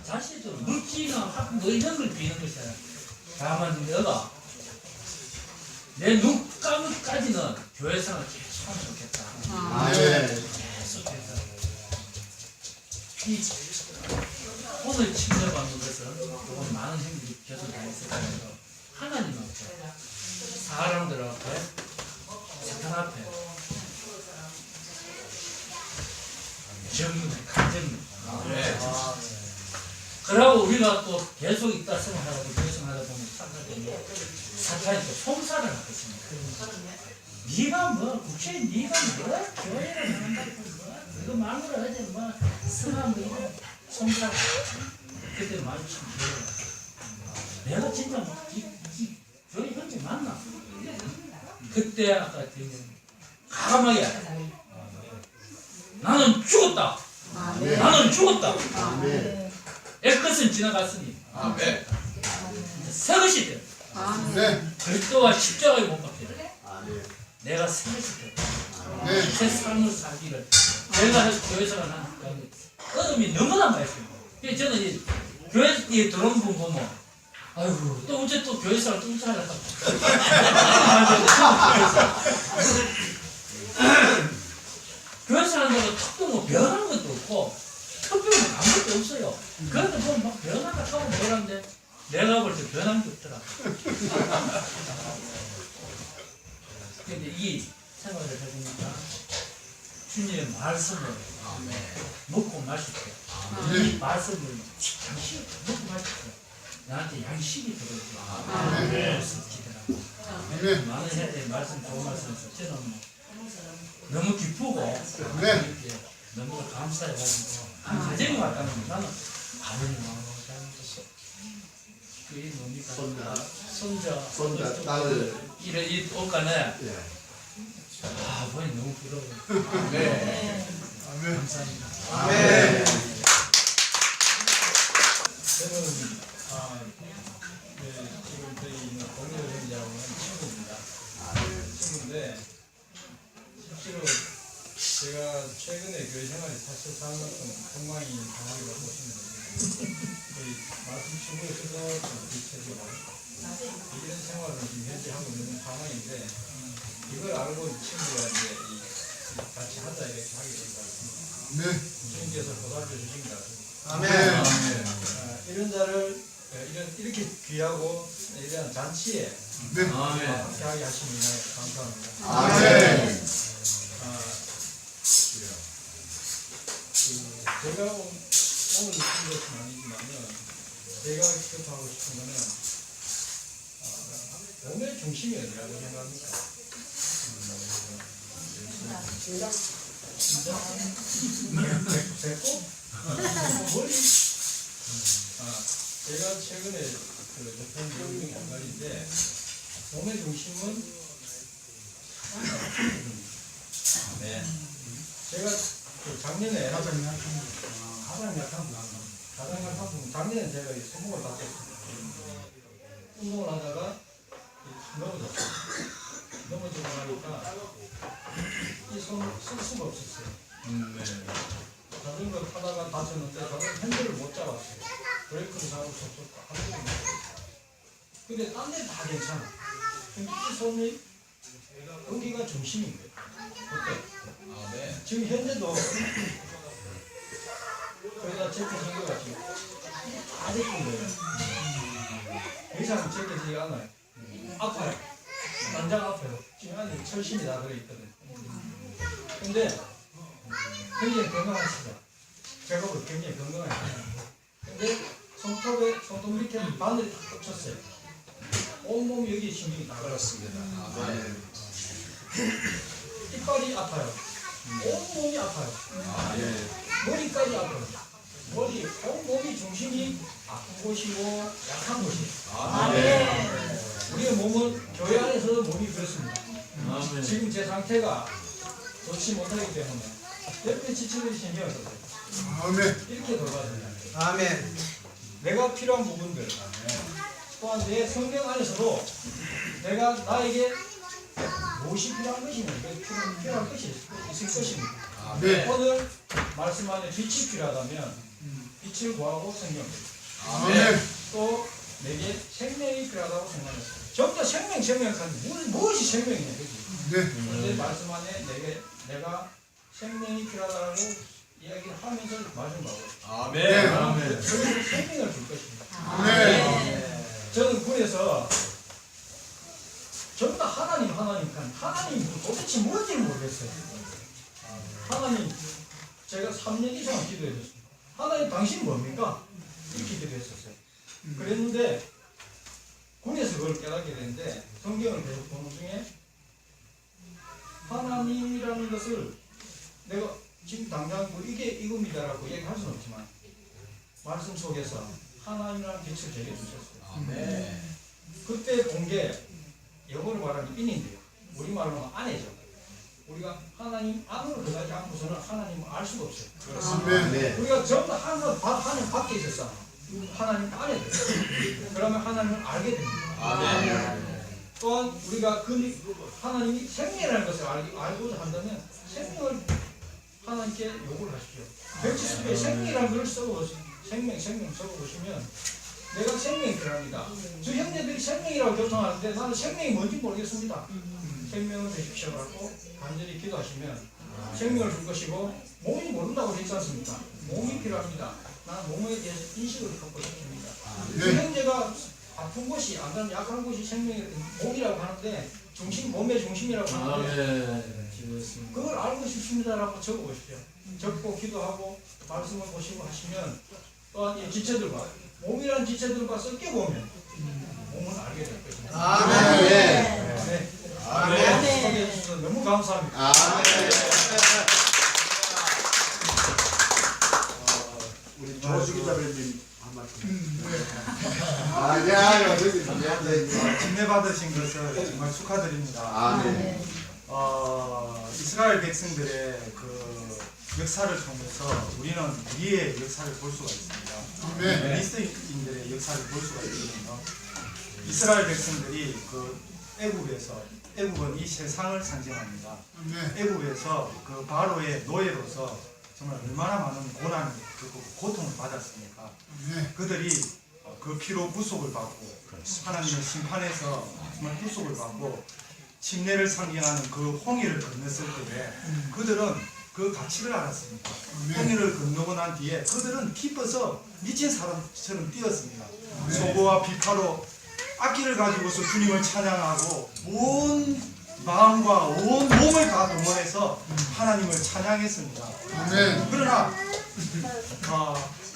자신도 물질이나 뭐 이런 걸 비는 것이야. 다만 너가 내 눈 감을까지는 교회 생활 계속 하면 좋겠다. 계속해서 이 오늘 침례받는 것은 조금 많은 형들이 계속 다 있을 거예요. 하나님 앞에, 사람들 앞에, 사탄 앞에, 정말 가정. 그러고 우리가 또 계속 있다 생각하고 교생하다 보면 사탄이 또 송사를 하겠습니다. 네가 뭐 국회에 네가 뭐 교회를 나간다고 뭐 이거 마누라 하지 뭐 스가 뭐 이런 송사. 그때 말이 참 길어요. 내가 진짜 이 교회 형제 맞나? 그때 아까 가감하게 나는 죽었다. 나는 죽었다. 애끝은 지나갔으니 새 것이 돼. 그리스도와 십자가에 못 박혀. 내가 새 것이 돼. 새 삶을 살기를. 내가 교회에서 하는 어둠이 너무나 많습니다. 그래서 저는 이 교회에 들어온 분 보면 아이고 또 언제 또 교회에서 또 우차하려고 교회에서 하는 거는 특별히 뭐 변한 것도 없고 특별히 아무것도 없어요. 그런데 뭐 막 변하다 하고 뭐라는데 내가 볼 때 변한 게 없더라. 근데 이 생활을 해보니까 주님의 말씀을 먹고 마실 때 이 말씀을 양식을 먹고 마실 때 나한테 양식이 들어오죠. 많은 해야 말씀 좋은 말씀에서 저는 너무 기쁘고 이렇게 너무 감사해가지고 가정이 왔다는 나는 아버님하고 그게 뭡니까? 손자 딸을 이런 이 옷간에 아버님 너무 부러워요. 감사합니다. 저는 지금 저희 있는 동료 형제하고는 친구입니다. 친구인데 실제로 제가 최근에 교회 생활이 사실 사는 것은 건강이 강하게 보시면 됩니다. 거의 말씀 친구의 그거 좀 비슷해지고 이런 생활을 지금 현재 하고 있는 상황인데 이걸 알고 친구가 이제 같이 하자 이렇게 하게 된 것 같습니다. 주님께서 보살펴 주신 것 같습니다. 이런 자를 이렇게 귀하고 이런 잔치에 함께 하게 하시니 감사합니다. 제가 오늘 느낀 것은 아니지만은 제가 기억하고 싶은 거는 몸의 중심이 어디라고 생각합니까? 배꼽? 머리? 제가 최근에 접한 내용 중에 한 가지인데 몸의 중심은 제가 작년에 가장 약한 분 가장 큰 상품, 작년에 제가 이 손목을 다쳤습니다. 운동을 하다가 넘어졌어요. 넘어지고 나니까 이 손을 쓸 수가 없었어요. 자전거 타다가 다쳤는데 저는 핸들을 못 잡았어요. 브레이크를 잡을 수 없었고 아무것도 못했어요. 근데 딴 데는 다 괜찮아. 근데 이 손이 여기가 중심인 거예요. 어때? 지금 현재도 거기다 제껴진 거가 지금 다 제낀 거예요. 더 이상 제껴지지가 않아요. 아파요. 당장 아파요. 지금 안에 철심이 다 들어있거든. 근데 굉장히 건강하시죠? 제가 볼 때 굉장히 건강하시죠? 근데 손톱 밑에 바늘이 다 꽂혔어요. 온몸 여기에 신경이 다 걸었습니다. 이빨이 아파요. 온몸이 아파요. 머리까지 아파요. 머리, 온몸이 중심이 아픈 곳이고 약한 곳이에요. 우리의 몸은 교회 안에서도 몸이 그렇습니다. 지금 제 상태가 좋지 못하기 때문에 옆에 지체들이 신경을 써요. 이렇게 돌아가야 된다. 아멘. 내가 필요한 부분들 또한 내 성경 안에서도 내가 나에게 무엇이 필요한 것이면 필요한 것이 있을 것입니다. 오늘 말씀 안에 빛이 필요하다면 빛을 구하고 성경을 또 내게 생명이 필요하다고 생각했어요. 전부 다 생명하는 무엇이 생명이냐 그지? 그런데 말씀 안에 내가 생명이 필요하다고 이야기를 하면서 말씀하고 아멘. 저는 생명을 줄 것입니다. 저는 군에서 전부 다 하나님 도대체 뭔지를 모르겠어요. 하나님 제가 3년 이상 기도했습니다. 하나님 당신 뭡니까? 이렇게 기도했었어요. 그랬는데 군에서 그걸 깨닫게 되는데 성경을 계속 보는 중에 하나님이라는 것을 내가 지금 당장 뭐 이게 이겁니다라고 얘기할 수는 없지만 말씀 속에서 하나님이라는 빛을 제게 주셨어요. 그때 본 게 영어로 말하면 인인데요. 우리말로는 아내죠. 우리가 하나님 안으로 들어가지 않고서는 하나님을 알 수가 없어요. 그렇습니다. 우리가 전부 다 하나님 밖에 있었어. 하나님 안에 들어요. 그러면 하나님을 알게 됩니다. 또한 우리가 하나님이 생명이라는 것을 알고자 한다면 생명을 하나님께 요구를 하십시오. 백지수에 생명이라는 걸 써보시면 생명 써보시면 내가 생명이 필요합니다. 저 형제들이 생명이라고 교통하는데 나는 생명이 뭔지 모르겠습니다. 생명을 주십시오 하고 간절히 기도하시면 생명을 줄 것이고 몸이 모른다고 했지 않습니까? 몸이 필요합니다. 나는 몸에 대해서 인식을 갖고 싶습니다. 그 형제가 아픈 곳이 안 가면 약한 곳이 몸이라고 하는데 몸의 중심이라고 하는데 그걸 알고 싶습니다라고 적어보십시오. 적고 기도하고 말씀을 보시고 하시면 또한 이 지체들과 몸이라는 지체들과 섞여보면 몸은 알게 될 것입니다. 아멘. 아멘. 소개해 주셔서 너무 감사합니다. 우리 조수 기자님 한 말씀. 아니야, 침례 받으신 것을 정말 축하드립니다. 아멘. 이스라엘 백성들의 그 역사를 통해서 우리는 우리의 역사를 볼 수가 있습니다. 그리스도인들의 역사를 볼 수가 있거든요. 이스라엘 백성들이 그 애굽은 이 세상을 상징합니다. 애굽에서 그 바로의 노예로서 정말 얼마나 많은 고난을 겪고 고통을 받았습니까? 그들이 그 피로 구속을 받고 하나님의 심판에서 정말 구속을 받고 침례를 상징하는 그 홍해를 건넜을 때에 그들은 그 가치를 알았습니다. 홍해를 건너고 난 뒤에 그들은 기뻐서 미친 사람처럼 뛰었습니다. 소고와 비파로 악기를 가지고서 주님을 찬양하고 온 마음과 온 몸을 다 동원해서 하나님을 찬양했습니다. 그러나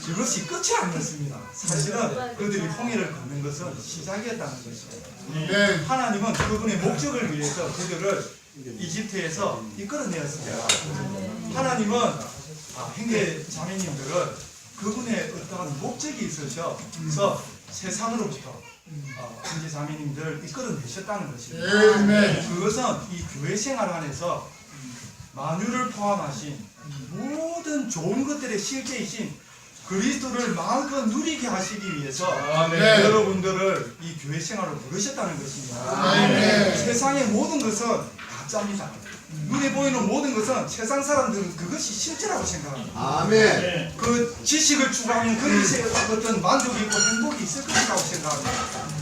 그것이 끝이 아니었습니다. 사실은 그들이 홍해를 걷는 것은 시작이었다는 것이죠. 하나님은 그분의 목적을 위해서 그들을 이집트에서 이끌어내었습니다. 하나님은 형제 자매님들은 그분의 어떠한 목적이 있으셔서 세상으로부터 형제 자매님들을 이끌어내셨다는 것입니다. 그것은 이 교회 생활 안에서 만유를 포함하신 모든 좋은 것들의 실제이신 그리스도를 마음껏 누리게 하시기 위해서 네. 여러분들을 이 교회 생활을 부르셨다는 것입니다. 네. 세상의 모든 것은 가짜입니다. 눈에 보이는 모든 것은 세상 사람들은 그것이 실제라고 생각합니다. 아멘. 그 지식을 추구하면 거기서 어떤 만족이 있고 행복이 있을 것이라고 생각합니다.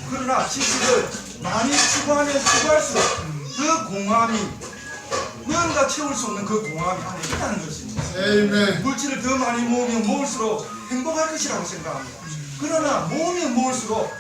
그러나 지식을 많이 추구하면 추구할수록 그 공허함이 뭔가 채울 수 없는 그 공허함이 안에 있다는 것입니다. 아멘. 물질을 더 많이 모으면 모을수록 행복할 것이라고 생각합니다. 그러나 모으면 모을수록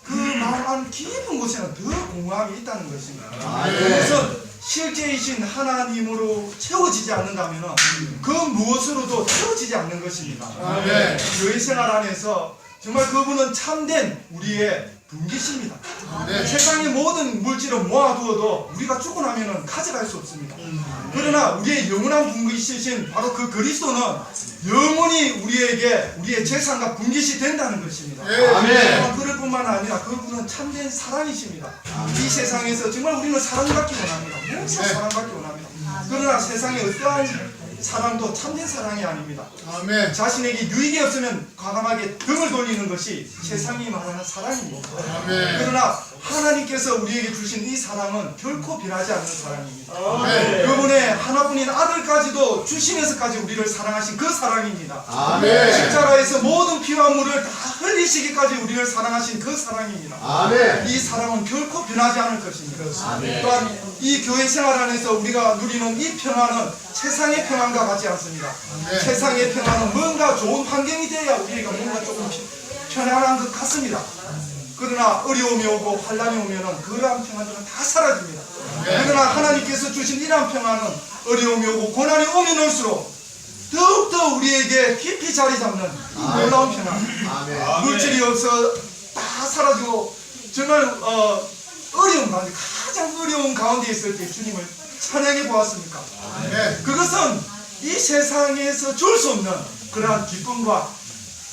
그 마음 안 깊은 곳에는 더 공허함이 있다는 것입니다. 그것은 실제이신 하나님으로 채워지지 않는다면 그 무엇으로도 채워지지 않는 것입니다. 아멘. 교회 생활 안에서 정말 그분은 참된 우리의 분기십니다. 세상의 모든 물질을 모아두어도 우리가 죽고 나면 가져갈 수 없습니다. 그러나 우리의 영원한 분기시신 바로 그 그리스도는 영원히 우리에게 우리의 재산과 분깃이 된다는 것입니다. 아멘. 그럴 뿐만 아니라 그분은 참된 사랑이십니다. 이 세상에서 정말 우리는 사랑받기 원합니다. 무엇을 사랑받기 원합니다. 그러나 세상의 어떠한 사랑도 참된 사랑이 아닙니다. 아멘. 자신에게 유익이 없으면 과감하게 등을 돌리는 것이 세상이 말하는 사랑입니다. 아멘. 그러나 하나님께서 우리에게 주신 이 사랑은 결코 변하지 않는 사랑입니다. 아멘. 그분의 하나뿐인 아들까지도 주시면서까지 우리를 사랑하신 그 사랑입니다. 아멘. 십자가에서 모든 피와 물을 다 흘리시기까지 우리를 사랑하신 그 사랑입니다. 아멘. 이 사랑은 결코 변하지 않을 것입니다. 아멘. 또한 이 교회 생활 안에서 우리가 누리는 이 평안은 세상의 평안과 같지 않습니다. 세상의 평안은 뭔가 좋은 환경이 돼야 우리가 뭔가 조금 편안한 것 같습니다. 그러나 어려움이 오고 환란이 오면은 그러한 평안들은 다 사라집니다. 그러나 하나님께서 주신 이러한 평안은 어려움이 오고 고난이 오면 올수록 더욱더 우리에게 깊이 자리 잡는 이 놀라운 평안. 아멘. 물질이 없어 다 사라지고 정말 어려운 가운데 가장 어려운 가운데 있을 때 주님을 찬양해 보았습니까? 그것은 이 세상에서 줄 수 없는 그러한 기쁨과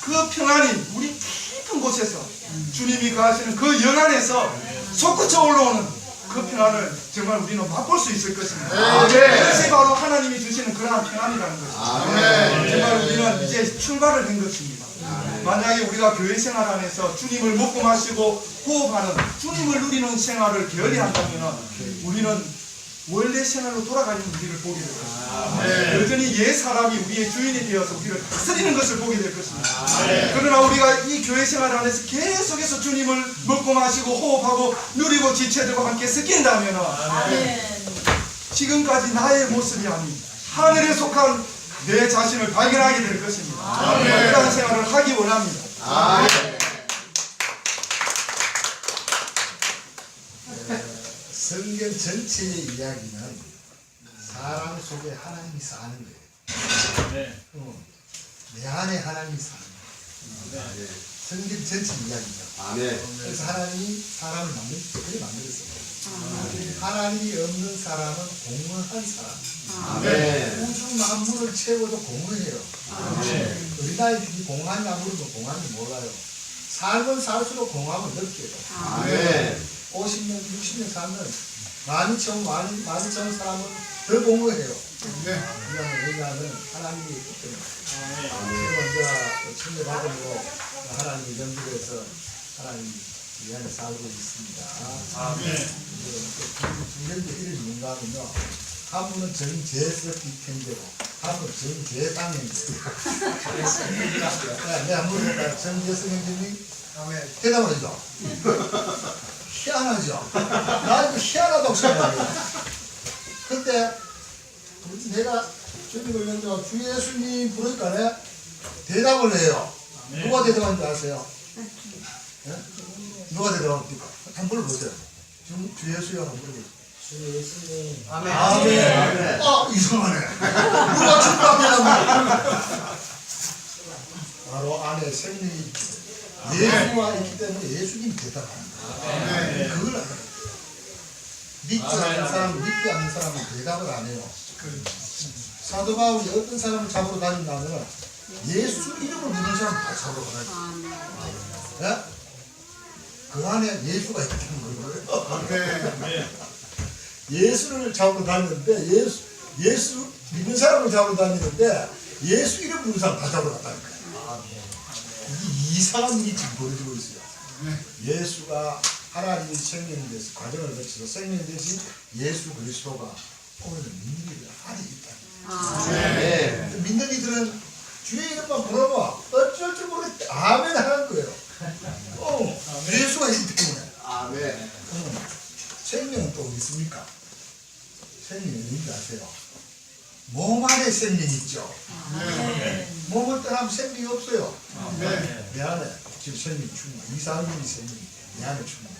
그 평안이 우리 깊은 곳에서 주님이 가하시는 그 영 안에서 솟구쳐 올라오는 그 평안을 정말 우리는 맛볼 수 있을 것입니다. 그것이 바로 하나님이 주시는 그러한 평안이라는 것입니다. 정말 우리는 이제 출발을 한 것입니다. 만약에 우리가 교회 생활 안에서 주님을 먹고 마시고 호흡하는 주님을 누리는 생활을 게을리 한다면 우리는 원래 생활로 돌아가는 우리를 보게 될 것입니다. 여전히 옛 사람이 우리의 주인이 되어서 우리를 다스리는 것을 보게 될 것입니다. 그러나 우리가 이 교회 생활 안에서 계속해서 주님을 먹고 마시고 호흡하고 누리고 지체들과 함께 섞인다면 지금까지 나의 모습이 아닌 하늘에 속한 내 자신을 발견하게 될 것입니다. 그러한 생활을 하기 원합니다. 성경 전체의 이야기는 사람 속에 하나님이 사는 거예요. 내 안에 하나님이 사는 거예요. 성경 전체 이야기입니다. 아멘. 그래서 하나님이 사람을 그렇게 만들었어요. 하나님이 없는 사람은 공허한 사람. 아멘. 우주 만물을 채워도 공허해요. 우리나라에 공허하냐 물으면 공허한지 몰라요. 삶은 살수록 공허함을 느껴요. 아멘. 50년, 60년 살면 많이 채운 사람은 더 공허해요. 왜냐하면 하나님이 있기 때문에. 그리고 이제 천대받으로 하나님이 연결해서 하나님이 이 안에 살고 있습니다. 두 개의 이름이 뭔가 하면요. 한 분은 정재석이 편제고 한 분은 정재상 형제. 내가 물어볼까요? 정재석 형제님이 대답을 해줘. 희한하죠? 나 이거 희한하다고 생각해요. 그때 내가 주님을 먼저 주 예수님 부르니까 대답을 해요. 누가 대답하는지 아세요? 누가 대답합니까? 한번 불러보세요. 주 예수요 한번 불러보세요. 주 예수님. 아멘. 아멘. 이상하네. 누가 주가 대답합니까? 바로 안에 생명이 예수가 있기 때문에 예수님이 대답합니다. 그걸 알아요. 믿지 않는 사람, 믿지 않는 사람은 대답을 안 해요. 사도 바울이 어떤 사람을 잡으러 다닌다면 예수 이름을 믿는 사람 다 잡으러 가요. 그 안에 예수가 있기 때문에 예수를 잡으러 다니는데 예수 믿는 사람을 잡으러 다니는데 예수 이름 믿는 사람 다 잡으러 갔다니까요. 이상한 일이 지금 벌어지고 있어요. 예수가 하나님의 생명이 돼서 과정을 거쳐서 생명이 되신 예수 그리스도가 오늘 믿는 이들 아직 있다. 네. 믿는 이들은 주의 이름만 부르면 어쩔 줄 모르겠다. 아멘 하는 거예요. 예수가 있기 때문에. 아멘. 생명은 또 어디 있습니까? 생명이 어딘지 아세요? 몸 안에 생명이 있죠. 몸을 떠나면 생명이 없어요. 내 안에 지금 생명이 충분해. 이상민이 생명이 내 안에 충분해.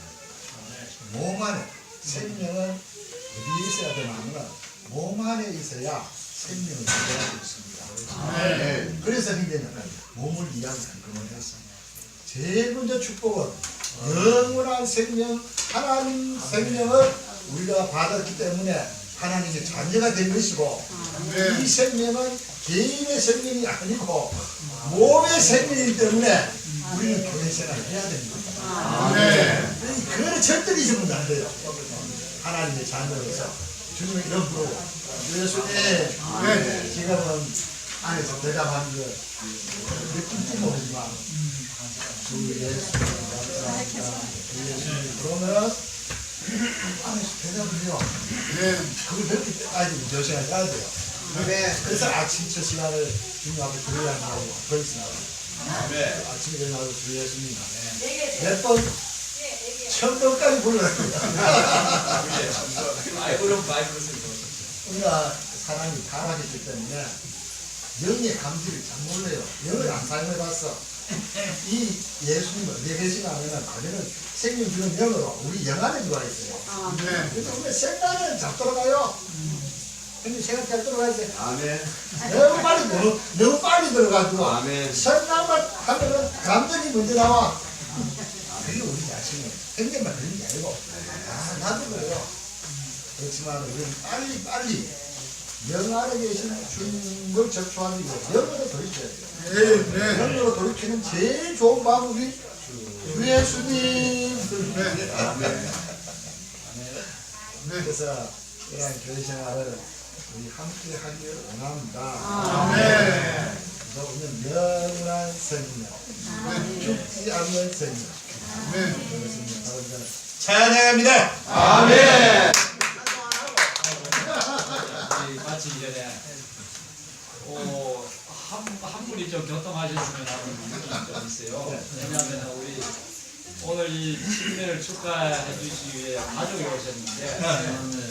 몸 안에 생명은 어디에 있어야 되냐면 몸 안에 있어야 생명을 유지하고 있습니다. 그래서 형제는 몸을 위한 근거를 했습니다. 제일 먼저 축복은 영원한 생명, 하나님 생명을 우리가 받았기 때문에 하나님의 자녀가 된 것이고 이 생명은 개인의 생명이 아니고 몸의 생명이기 때문에 우리는 교회 생활을 해야 됩니다. 그거는 절대 잊으면 안 돼요. 하나님의 자녀로서 주님의 이런 부르고 예수님 지금은 안에서 대답한 거 느낌도 모르지만 주 예수 감사합니다. 예수님 그러면 안에서 대답을 해요. 그걸 느낄 때까지 몇 시간 가야 돼요. 그래서 아침 첫 시간을 주님 앞에 드려야하고 그렇습니다. 아침에 일어나서 주 예수님 몇 번? 1000번까지 불러야 됩니다. 우리가 사람이 타락했기 때문에 영의 감지를 잘 몰라요. 영을 안 사용해봤어. 이 예수님 어디에 계시나 하면 그대는 생명 주는 영으로 우리 영 안에 들어와 있어요. 그래서 우리 생각은 잘 돌아가요. 근데 생각 잘 들어가야 돼. 아멘. 너무 빨리 들어가지고 아멘. 생각만 하면은 감정이 먼저 나와. 그게 우리 자신은 생각만 그런 게 아니고 나도 그래요. 그렇지만 우리는 빨리 영 안에 계신 주님을 접촉하는 거 영으로 돌이켜야 돼요. 영으로 돌이키는 제일 좋은 방법이 주 예수님. 그래서 이런 교회 생활을 우리 함께 하길 원합니다. 그래서 우리는 영원한 생명, 죽지 않는 생명. 그렇습니다. 찬양합니다. 아멘. 마치기 전에 한 분이 좀 교통하셨으면 하는 느낌이 좀 있어요. 왜냐하면 우리 오늘 이 신년을 축하해 주시기 위해 가족이 오셨는데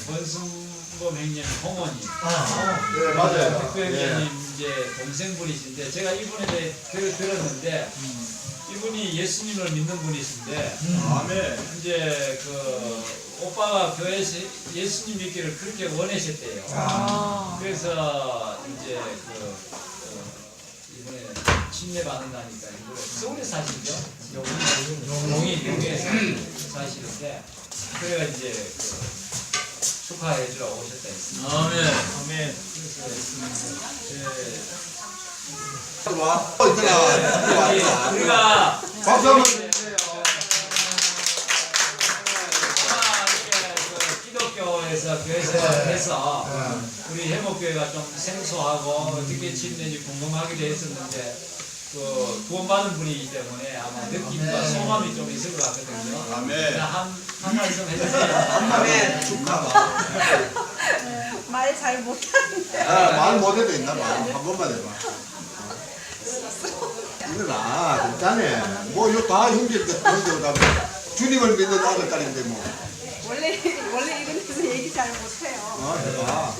권순범 형님 어머니, 네, 맞아요. 그 형님 이제 동생분이신데 제가 이분에 대해 들었는데 이분이 예수님을 믿는 분이신데 이제 그 오빠가 교회에서 예수님 믿기를 그렇게 원하셨대요. 그래서 이제 이번에 침례 받는다니까 서울에 사시죠? 용인에 사시는데 그래가 이제 축하해 주러 오셨다 했습니다. 아멘. 우리가 박수 한번 주세요. 기독교에서 교회생활을 해서 우리 해목교회가 좀 생소하고 어떻게 지내는지 궁금하기도 했었는데 그 구원받은 분이기 때문에 아마 느낌과 소감이 좀 있을 것 같거든요. 아멘. 한 말씀 해주세요. 아멘. 축하가. 말 잘 못하는데. 말 못해도 있나 봐. 한 번만 해봐. 일어나. 괜찮네. 뭐 이거 다 형제들 다 주님을 믿는 아들 딸인데 뭐. 원래 이런 데서 얘기 잘 못해요. 해봐.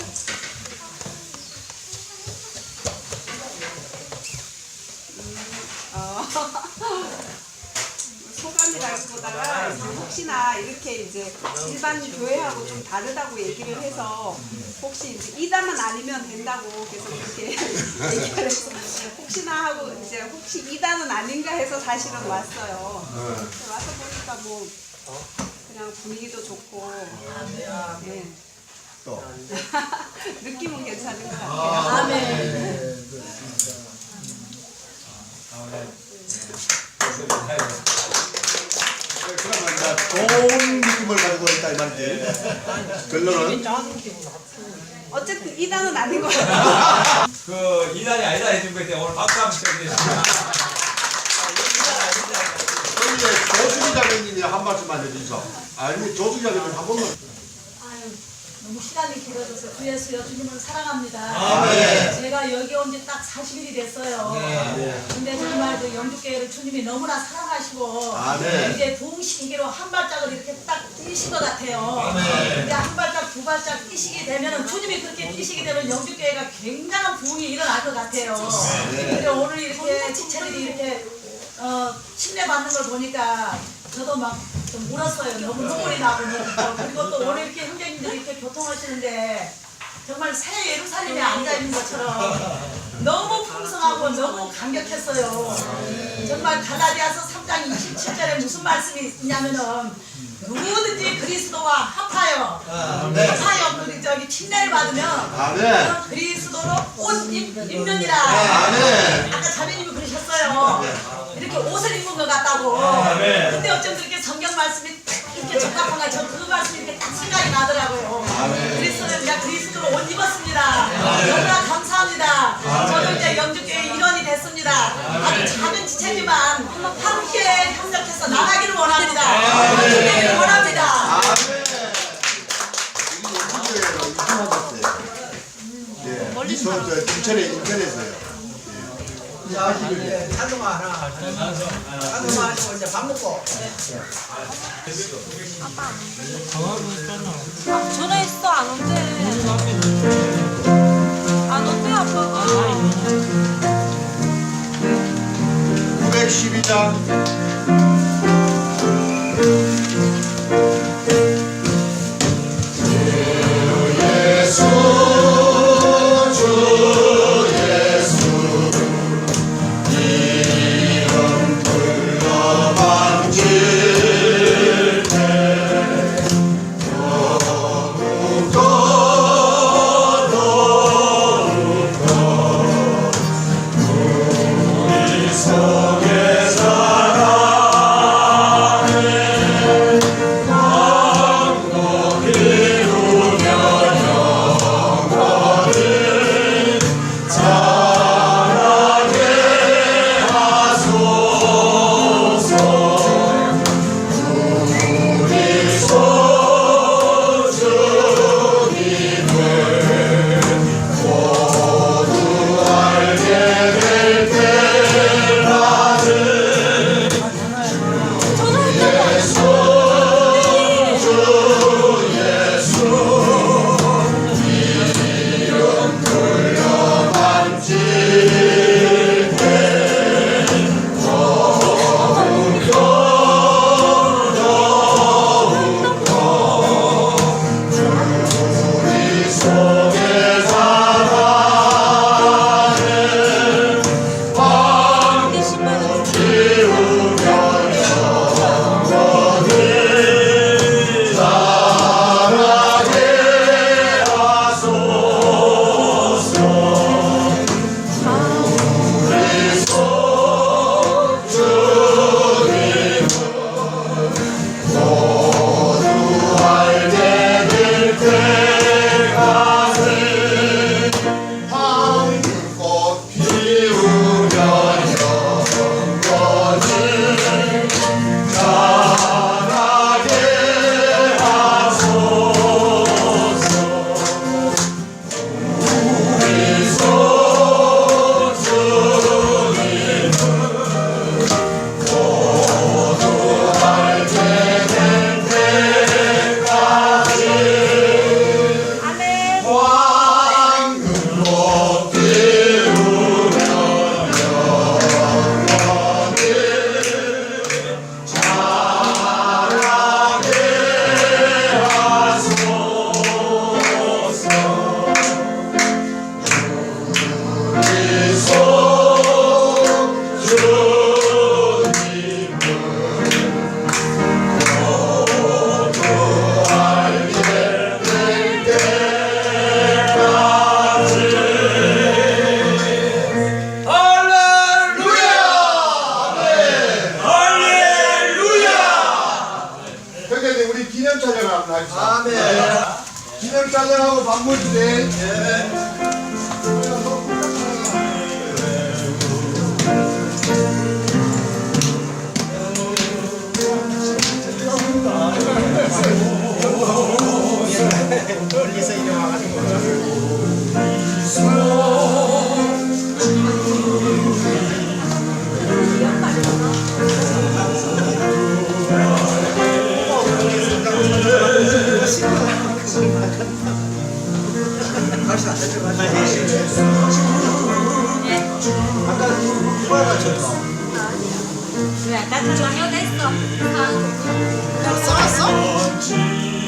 소감이라기보다가 혹시나 이렇게 이제 일반 교회하고 좀 다르다고 얘기를 해서 혹시 이제 이단은 아니면 된다고 계속 이렇게 얘기를 해서 혹시나 하고 이제 혹시 이단은 아닌가 해서 사실은 왔어요. 와서 보니까 뭐 그냥 분위기도 좋고 네. 또 느낌은 괜찮은 것 같아요. 아멘. 그러면 이제 좋은 느낌을 가지고 있다 이 말이지. 결론은 어쨌든 이단은 아닌 것 같아요. 그 이단이 아니다 해준 거에 대해 오늘 박수 한번 쳐주겠습니다. 조수기 자매님이 한 말씀만 해주셔. 아니 조수기 자매님 한 번만. 아유, 너무 시간이 길어져서 주 예수여 주님을 사랑합니다. 아멘. 제가 여기 온 지 딱 40일이 됐어요. 근데 정말 그 영주교회를 주님이 너무나 사랑하시고 아멘. 이제 부흥시키기로 한 발짝을 이렇게 딱 뛰신 것 같아요. 이제 한 발짝 두 발짝 뛰시게 되면은 주님이 그렇게 뛰시게 되면 영주교회가 굉장한 부흥이 일어날 것 같아요. 근데 오늘 이렇게 지체들이 이렇게 침례받는 걸 보니까 저도 막 좀 울었어요. 너무 눈물이 나고 그리고 또 오늘 이렇게 형제님들이 이렇게 교통하시는데 정말 새 예루살렘에 앉아 있는 것처럼 너무 풍성하고 너무 감격했어요. 정말 갈라디아서 3장 27절에 무슨 말씀이 있냐면은 누구든지 그리스도와 합하여 합하여 저기 침례를 받으면 그런 그리스도로 옷 입느니라. 아까 자매님이 그러셨어요. 이렇게 옷을 입은 것 같다고. 근데 어쩜 그렇게 성경 말씀이 이렇게 적합한 거야. 저 그 말씀이 이렇게 딱 생각이 나더라고요. 그리스도는 그냥 그리스도로 옷 입었습니다. 너무나 감사합니다. 저도 이제 영주교회 일원이 됐습니다. 아주 작은 지체지만 함께 협력해서 나가기를 원합니다. 영주교회를 원합니다. 저 인천에서요. 자, 이제 찬송아 하나. 찬송아 하시고 이제 밥 먹고. 전화했어 안 온대. 안 온대 아빠가. 912장. 기념 촬영하고 밥 먹을 때. 멀리서 이리 와가지고 다시 안 되죠. 아까 누가 다쳤어? 왜? 나 저녁 됐어. 써놨어?